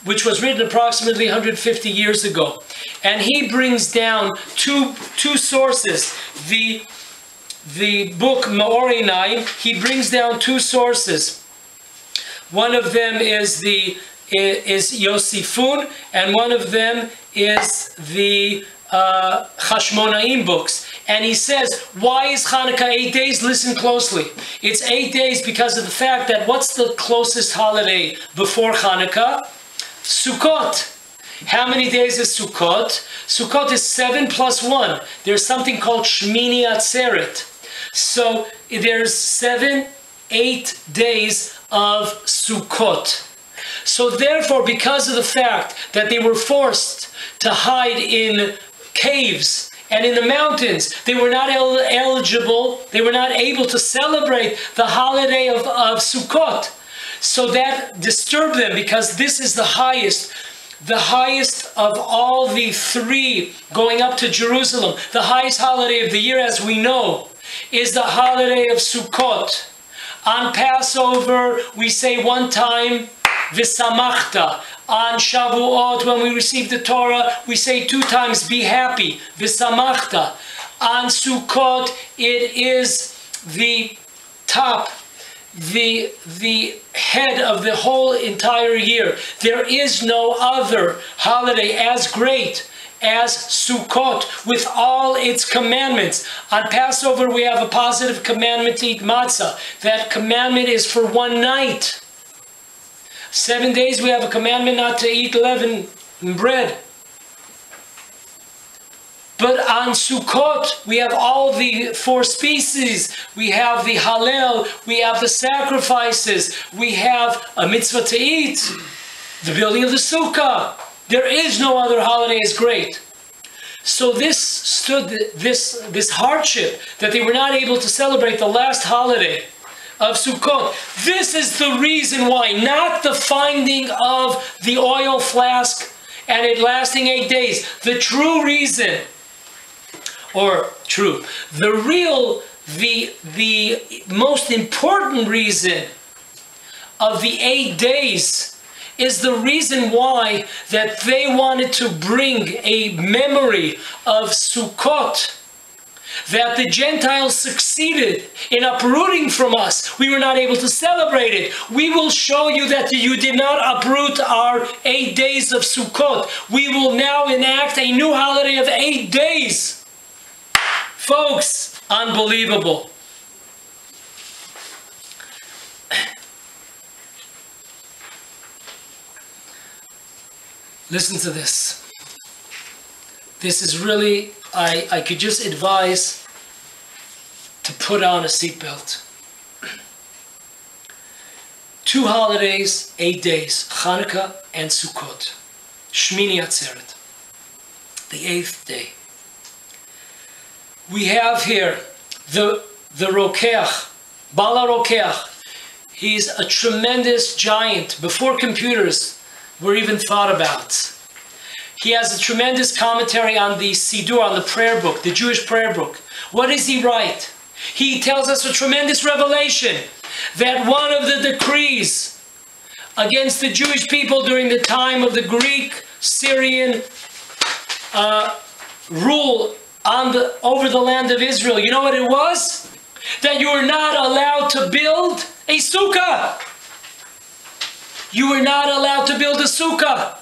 which was written approximately 150 years ago. And he brings down two sources. The book Ma'or Einayim, he brings down 2 sources. One of them is Yosifun, and one of them is the Chashmonaim books. And he says, why is Hanukkah 8 days? Listen closely. It's 8 days because of the fact that what's the closest holiday before Hanukkah? Sukkot. How many days is Sukkot? Sukkot is 7 plus 1. There's something called Shmini Atzeret. So there's 8 days of Sukkot. So therefore, because of the fact that they were forced to hide in caves and in the mountains, they were not eligible, they were not able to celebrate the holiday of Sukkot. So that disturbed them, because this is the highest of all the 3 going up to Jerusalem. The highest holiday of the year, as we know, is the holiday of Sukkot. On Passover, we say one time, V'samachta. On Shavuot, when we receive the Torah, we say 2 times, be happy, V'samachta. On Sukkot, it is the top, the head of the whole entire year. There is no other holiday as great as Sukkot, with all its commandments. On Passover, we have a positive commandment to eat matzah. That commandment is for 1 night. 7 days, we have a commandment not to eat leaven and bread. But on Sukkot, we have all the 4 species. We have the Hallel, we have the sacrifices, we have a mitzvah to eat, the building of the Sukkah. There is no other holiday as great. So this hardship that they were not able to celebrate the last holiday of Sukkot. This is the reason why, not the finding of the oil flask and it lasting 8 days. The true reason, the most important reason of the 8 days is the reason why that they wanted to bring a memory of Sukkot, that the Gentiles succeeded in uprooting from us. We were not able to celebrate it. We will show you that you did not uproot our 8 days of Sukkot. We will now enact a new holiday of 8 days. Folks, unbelievable. Listen to this. This is really, I could just advise to put on a seatbelt. 2 holidays, 8 days, Hanukkah and Sukkot. Shmini Atzeret, the 8th day. We have here the Rokeach, Bala Rokeach. He's a tremendous giant before computers were even thought about. He has a tremendous commentary on the Siddur, on the prayer book, the Jewish prayer book. What does he write? He tells us a tremendous revelation that one of the decrees against the Jewish people during the time of the Greek, Syrian rule over the land of Israel, you know what it was? That you were not allowed to build a sukkah. You were not allowed to build a sukkah.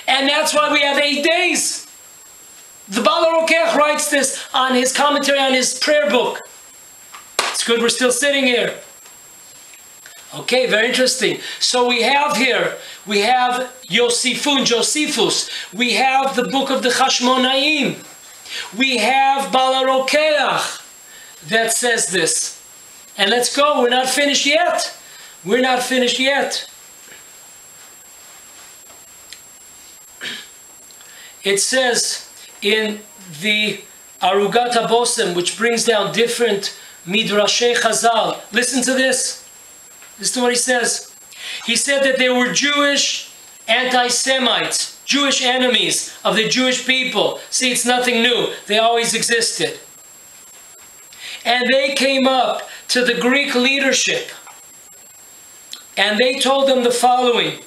And that's why we have 8 days. The Baal HaRokech writes this on his commentary on his prayer book. It's good we're still sitting here. Okay, very interesting. So we have here, we have Josephus. We have the book of the Chashmonaim. We have Baal HaRokech that says this. And let's go, we're not finished yet. We're not finished yet. It says in the Arugat HaBosem, which brings down different Midrashei Chazal. Listen to this. Listen to what he says. He said that there were Jewish anti-Semites, Jewish enemies of the Jewish people. See, it's nothing new. They always existed. And they came up to the Greek leadership and they told them the following,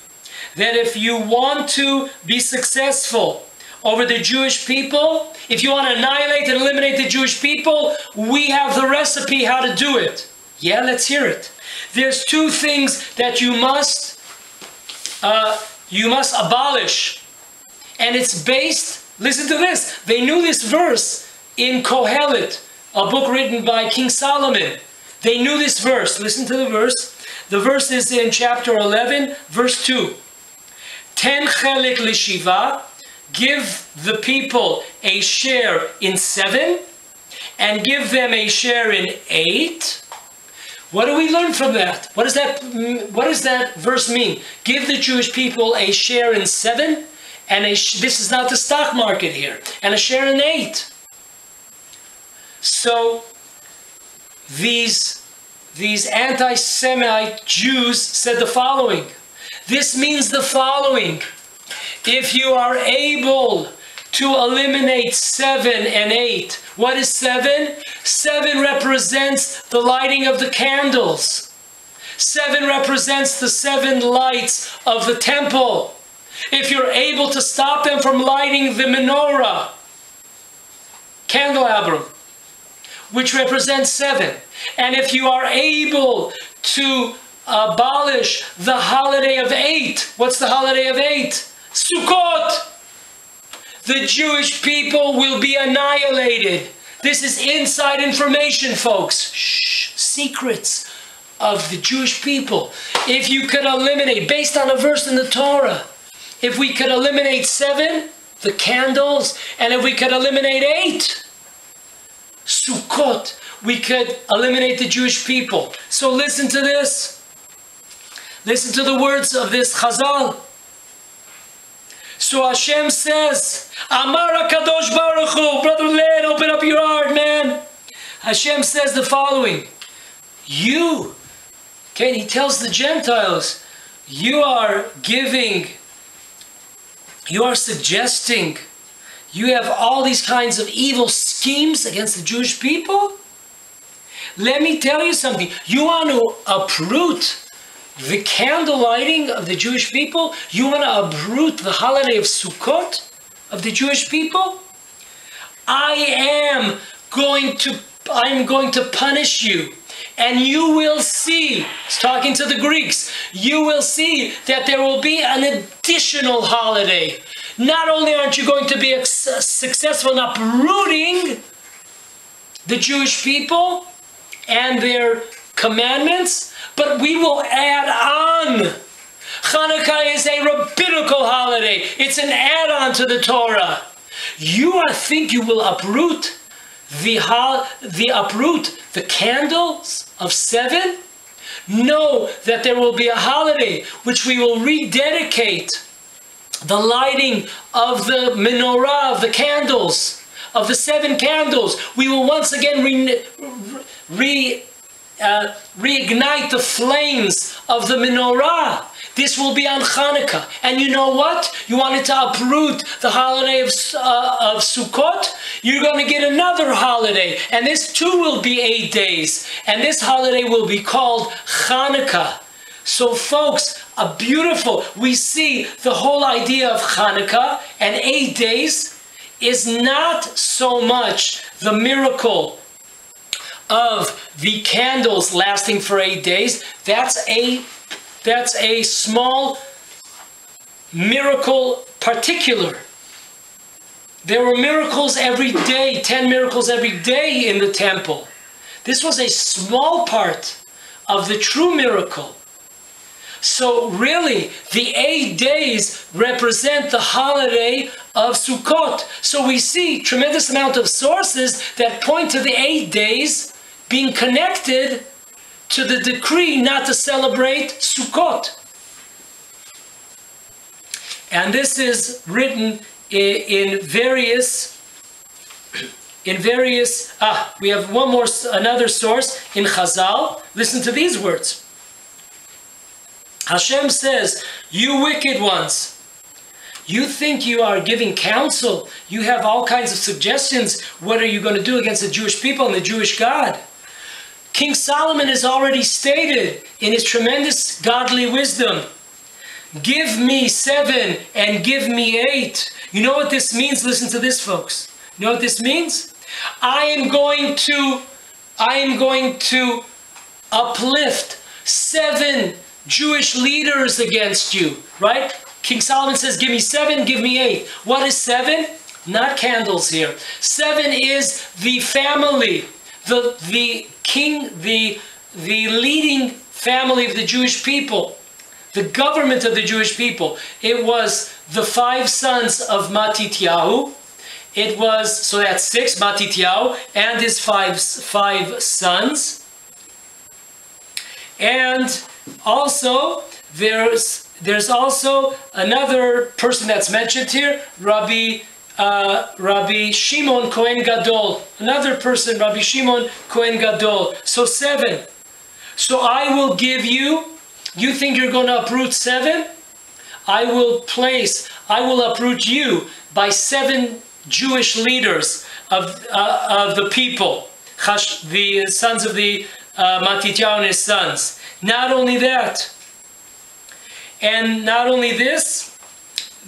that if you want to be successful over the Jewish people, if you want to annihilate and eliminate the Jewish people, we have the recipe how to do it. Yeah, let's hear it. There's 2 things that you must abolish. And it's based, listen to this, they knew this verse in Kohelet, a book written by King Solomon. They knew this verse. Listen to the verse. The verse is in chapter 11, verse 2. Ten chelik l'shiva, give the people a share in 7, and give them a share in 8. What do we learn from that? What does that verse mean? Give the Jewish people a share in 7, and this is not the stock market here, and a share in 8. So these anti-Semite Jews said the following. This means the following. If you are able to eliminate 7 and 8, what is 7? 7 represents the lighting of the candles. 7 represents the 7 lights of the temple. If you're able to stop them from lighting the menorah, candelabrum, which represents 7. And if you are able to abolish the holiday of 8, what's the holiday of 8? Sukkot! The Jewish people will be annihilated. This is inside information, folks. Shh, secrets of the Jewish people. If you could eliminate, based on a verse in the Torah, if we could eliminate 7, the candles, and if we could eliminate 8, Sukkot, we could eliminate the Jewish people. So listen to this. Listen to the words of this Chazal. So Hashem says, Amar HaKadosh Baruch Hu, Brother Len, open up your heart, man. Hashem says the following. You, okay, he tells the Gentiles, you are giving, you are suggesting, you have all these kinds of evil schemes against the Jewish people? Let me tell you something. You want to uproot the candle lighting of the Jewish people? You want to uproot the holiday of Sukkot of the Jewish people? I'm going to punish you. And you will see, he's talking to the Greeks, you will see that there will be an additional holiday. Not only aren't you going to be successful in uprooting the Jewish people and their commandments, but we will add on. Hanukkah is a rabbinical holiday. It's an add-on to the Torah. You think you will uproot the candles of 7? Know that there will be a holiday which we will rededicate the lighting of the menorah, of the candles, of the 7 candles. We will once again reignite the flames of the menorah. This will be on Chanukkah. And you know what? You wanted to uproot the holiday of Sukkot? You're going to get another holiday. And this too will be 8 days. And this holiday will be called Chanukkah. So folks, we see the whole idea of Chanukkah and 8 days is not so much the miracle of the candles lasting for 8 days. That's a small miracle particular. There were miracles every day, 10 miracles every day in the temple. This was a small part of the true miracle. So really, the 8 days represent the holiday of Sukkot. So we see tremendous amount of sources that point to the 8 days being connected to the decree not to celebrate Sukkot. And this is written in various, we have another source in Chazal. Listen to these words. Hashem says, you wicked ones, you think you are giving counsel. You have all kinds of suggestions. What are you going to do against the Jewish people and the Jewish God? King Solomon has already stated in his tremendous godly wisdom, give me 7 and give me 8. You know what this means? Listen to this, folks. You know what this means? I am going to uplift 7 Jewish leaders against you, right? King Solomon says, give me 7, give me 8. What is 7? Not candles here. 7 is the family, the leading family of the Jewish people, the government of the Jewish people. It was the 5 sons of Matityahu. So that's 6, Matityahu, and his 5 sons. And also, there's also another person that's mentioned here, Rabbi Shimon Kohen Gadol. Another person, Rabbi Shimon Kohen Gadol. So 7. So I will give you think you're going to uproot 7? I will uproot you by 7 Jewish leaders of the people, the sons of the Matityahu and his sons. Not only that, and not only this,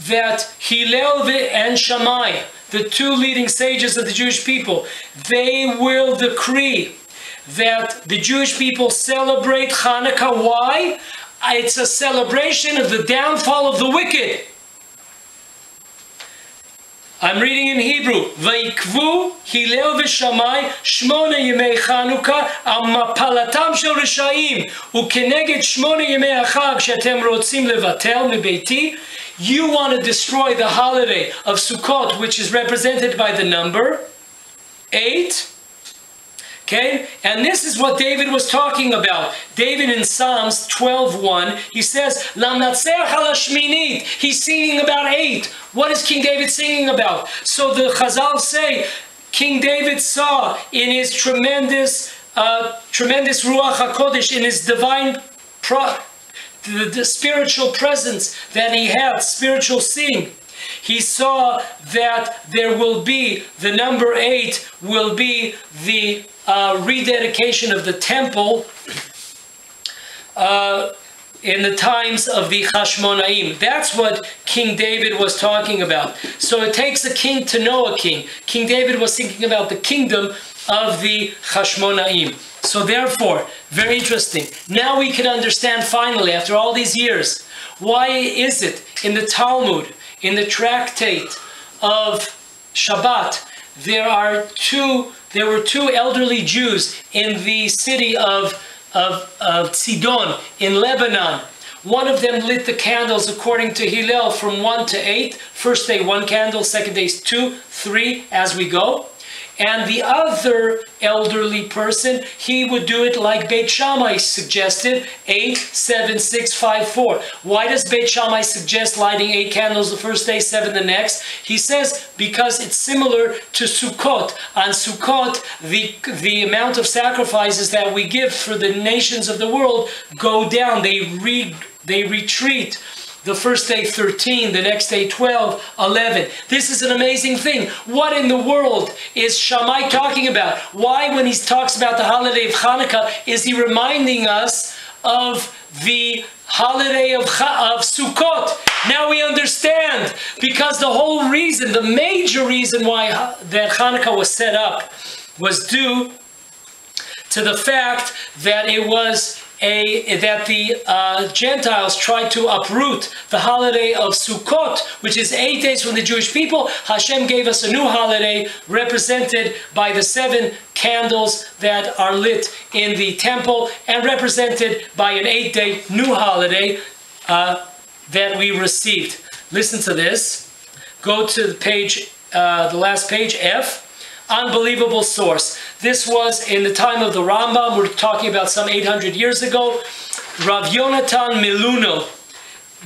that Hillel and Shammai, the 2 leading sages of the Jewish people, they will decree that the Jewish people celebrate Hanukkah. Why? It's a celebration of the downfall of the wicked. I'm reading in Hebrew. Vayikvu Hillel v'Shammai 8 yemei Chanuka al mapalatam shel reshaim ukeneged 8 yemei hachag she'atem rotzim levatel mibeiti. You want to destroy the holiday of Sukkot, which is represented by the number 8. Okay, and this is what David was talking about. David in Psalms 12:1, he says, "Lamnatzer halashminit." He's singing about 8. What is King David singing about? So the Chazal say, King David saw in his tremendous Ruach HaKodesh, in his divine, the spiritual presence that he had, spiritual seeing. He saw that there will be, the number 8 will be the rededication of the temple in the times of the Hashmonaim. That's what King David was talking about. So it takes a king to know a king. King David was thinking about the kingdom of the Hashmonaim. So therefore, very interesting. Now we can understand finally, after all these years, why is it in the Talmud, in the tractate of Shabbat, there were two elderly Jews in the city of Sidon in Lebanon. One of them lit the candles according to Hillel from 1 to 8. First day 1 candle, second day 2, 3 as we go. And the other elderly person, he would do it like Beit Shammai suggested, 8, 7, 6, 5, 4. Why does Beit Shammai suggest lighting 8 candles the first day, 7 the next? He says because it's similar to Sukkot. On Sukkot, the amount of sacrifices that we give for the nations of the world go down. They retreat. The first day 13, the next day 12, 11. This is an amazing thing. What in the world is Shammai talking about? Why, when he talks about the holiday of Hanukkah, is he reminding us of the holiday of Sukkot? Now we understand, because the whole reason, the major reason why that Hanukkah was set up was due to the fact that it was that the Gentiles tried to uproot the holiday of Sukkot, which is 8 days from the Jewish people. Hashem gave us a new holiday represented by the 7 candles that are lit in the temple and represented by an 8-day new holiday that we received. Listen to this. Go to the page, the last page, F. Unbelievable source. This was in the time of the Rambam. We're talking about some 800 years ago. Rav Yonatan Miluno.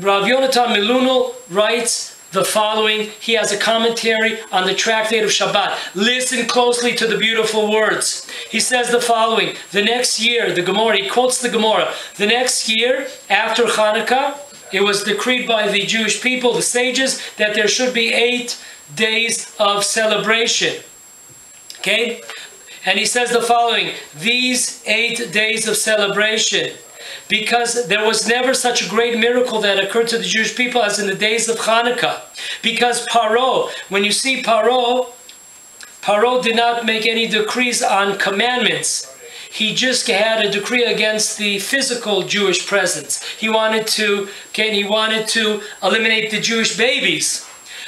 Rav Yonatan Miluno writes the following. He has a commentary on the tractate of Shabbat. Listen closely to the beautiful words. He says the following. The next year, the Gemara, he quotes the Gemara. The next year, after Hanukkah, it was decreed by the Jewish people, the sages, that there should be 8 days of celebration. Okay? And he says the following, these 8 days of celebration, because there was never such a great miracle that occurred to the Jewish people as in the days of Hanukkah. Because Paro, when you see Paro did not make any decrees on commandments. He just had a decree against the physical Jewish presence. He wanted to eliminate the Jewish babies.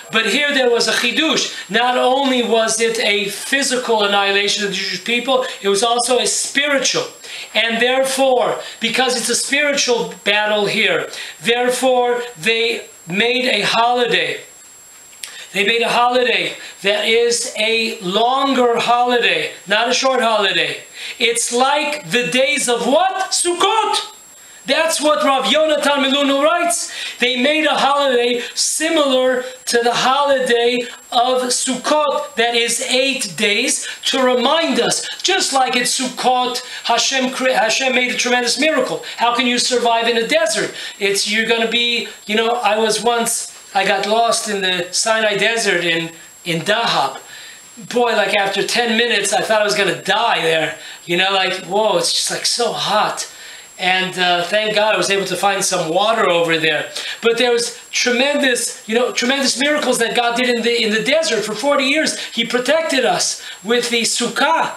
But here there was a chidush. Not only was it a physical annihilation of the Jewish people, it was also a spiritual. And therefore, because it's a spiritual battle here, therefore they made a holiday. They made a holiday that is a longer holiday, not a short holiday. It's like the days of what? Sukkot! That's what Rav Yonatan Miluno writes. They made a holiday similar to the holiday of Sukkot, that is 8 days, to remind us, just like at Sukkot, Hashem made a tremendous miracle. How can you survive in a desert? You're going to be, I got lost in the Sinai Desert in Dahab. Boy, like after 10 minutes, I thought I was going to die there. Whoa, it's just like so hot. And thank God I was able to find some water over there. But there was tremendous miracles that God did in the desert. For 40 years, He protected us with the Sukkah.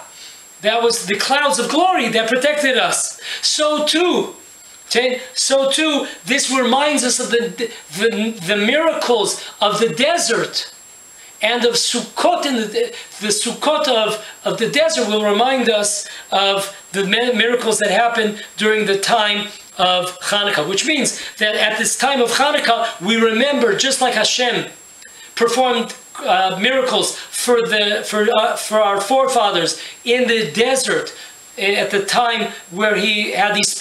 That was the clouds of glory that protected us. So too, this reminds us of the miracles of the desert. And of Sukkot, the Sukkot of the desert will remind us of the miracles that happened during the time of Hanukkah. Which means that at this time of Hanukkah, we remember, just like Hashem performed miracles for our forefathers in the desert, at the time where He had these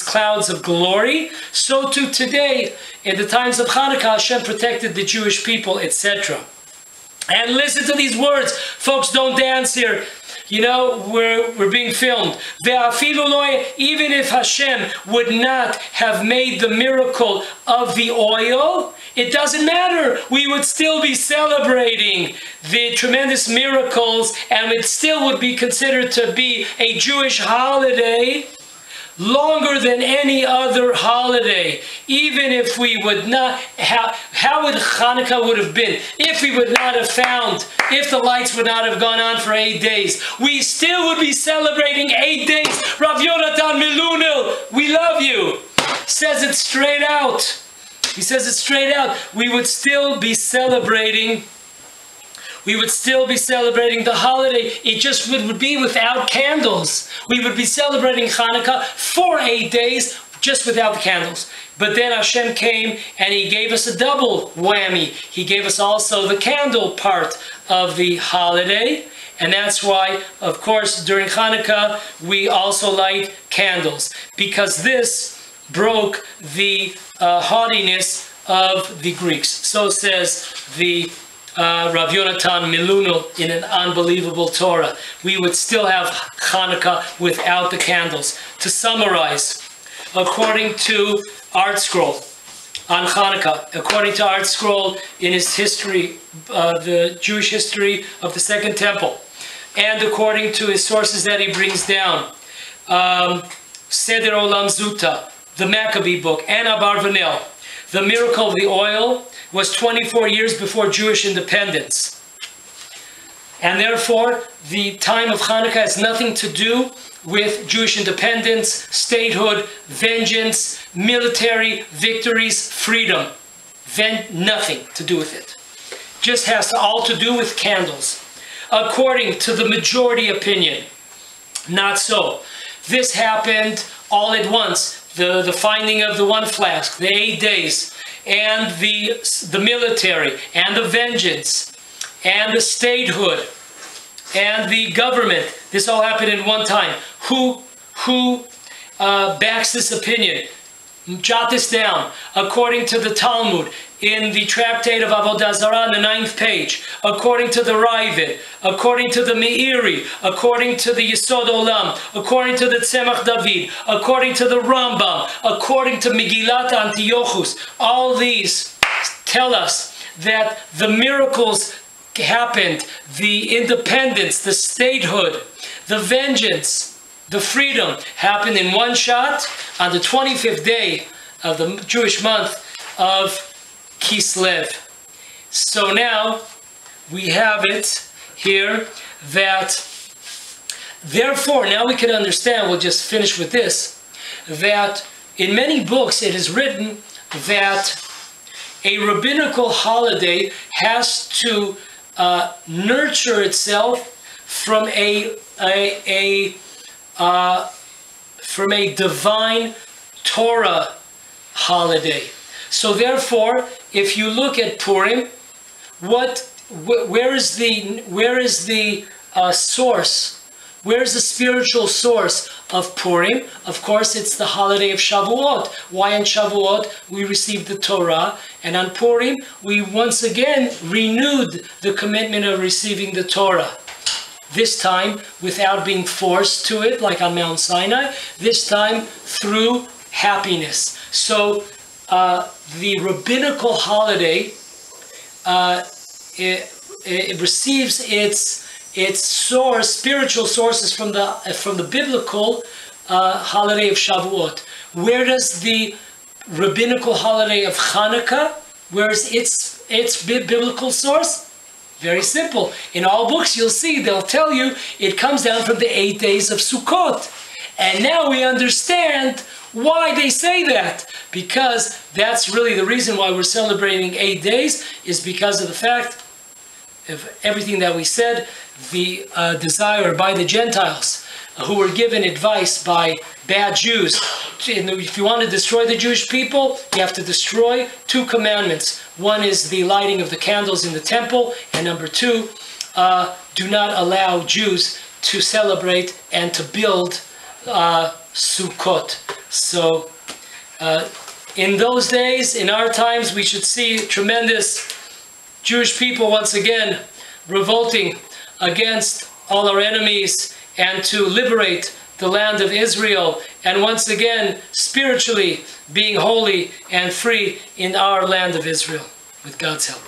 clouds of glory, so too today, in the times of Hanukkah, Hashem protected the Jewish people, etc. And listen to these words. Folks, don't dance here. We're being filmed. Even if Hashem would not have made the miracle of the oil, it doesn't matter. We would still be celebrating the tremendous miracles, and it still would be considered to be a Jewish holiday. longer than any other holiday. Even if we would not, how would Hanukkah would have been if we would not have found, if the lights would not have gone on for 8 days? We still would be celebrating 8 days. Rav Yonatan Milunil, we love you. Says it straight out. He says it straight out. We would still be celebrating. We would still be celebrating the holiday. It just would be without candles. We would be celebrating Hanukkah for 8 days just without the candles. But then Hashem came and He gave us a double whammy. He gave us also the candle part of the holiday. And that's why, of course, during Hanukkah, we also light candles. Because this broke the haughtiness of the Greeks. So says the Rav Yonatan Milunil in an unbelievable Torah. We would still have Hanukkah without the candles. To summarize, according to Art Scroll on Hanukkah, according to Art Scroll in his history, the Jewish history of the Second Temple, and according to his sources that he brings down, Seder Olam Zuta, the Maccabee book, and Abarvanel, the miracle of the oil was 24 years before Jewish independence. And therefore, the time of Hanukkah has nothing to do with Jewish independence, statehood, vengeance, military victories, freedom. Nothing to do with it. Just has all to do with candles. According to the majority opinion, not so. This happened all at once. The finding of the one flask, the 8 days, and the military, and the vengeance, and the statehood, and the government. This all happened in one time. Who backs this opinion? Jot this down. According to the Talmud, in the tractate of Avodah Zarah, on the 9th page, according to the Ravid, according to the Meiri, according to the Yesod Olam, according to the Tzemach David, according to the Rambam, according to Megillat Antiochus, all these tell us that the miracles happened, the independence, the statehood, the vengeance, the freedom happened in one shot on the 25th day of the Jewish month of Kislev. So now we have it here that therefore, now we can understand, we'll just finish with this, that in many books it is written that a rabbinical holiday has to nurture itself from a divine Torah holiday. So therefore, if you look at Purim, where is the source? Where is the spiritual source of Purim? Of course, it's the holiday of Shavuot. Why on Shavuot we received the Torah, and on Purim we once again renewed the commitment of receiving the Torah. This time without being forced to it, like on Mount Sinai. This time through happiness. So the rabbinical holiday it receives its source, spiritual sources from the biblical holiday of Shavuot. Where does the rabbinical holiday of Hanukkah? Where is its biblical source? Very simple. In all books you'll see, they'll tell you it comes down from the 8 days of Sukkot. And now we understand why they say that. Because that's really the reason why we're celebrating 8 days, is because of the fact of everything that we said, the desire by the Gentiles who were given advice by bad Jews. If you want to destroy the Jewish people, you have to destroy 2 commandments. One is the lighting of the candles in the temple, and number 2, do not allow Jews to celebrate and to build Sukkot. So in those days, in our times, we should see tremendous Jewish people once again revolting against all our enemies and to liberate the land of Israel, and once again spiritually being holy and free in our land of Israel with God's help.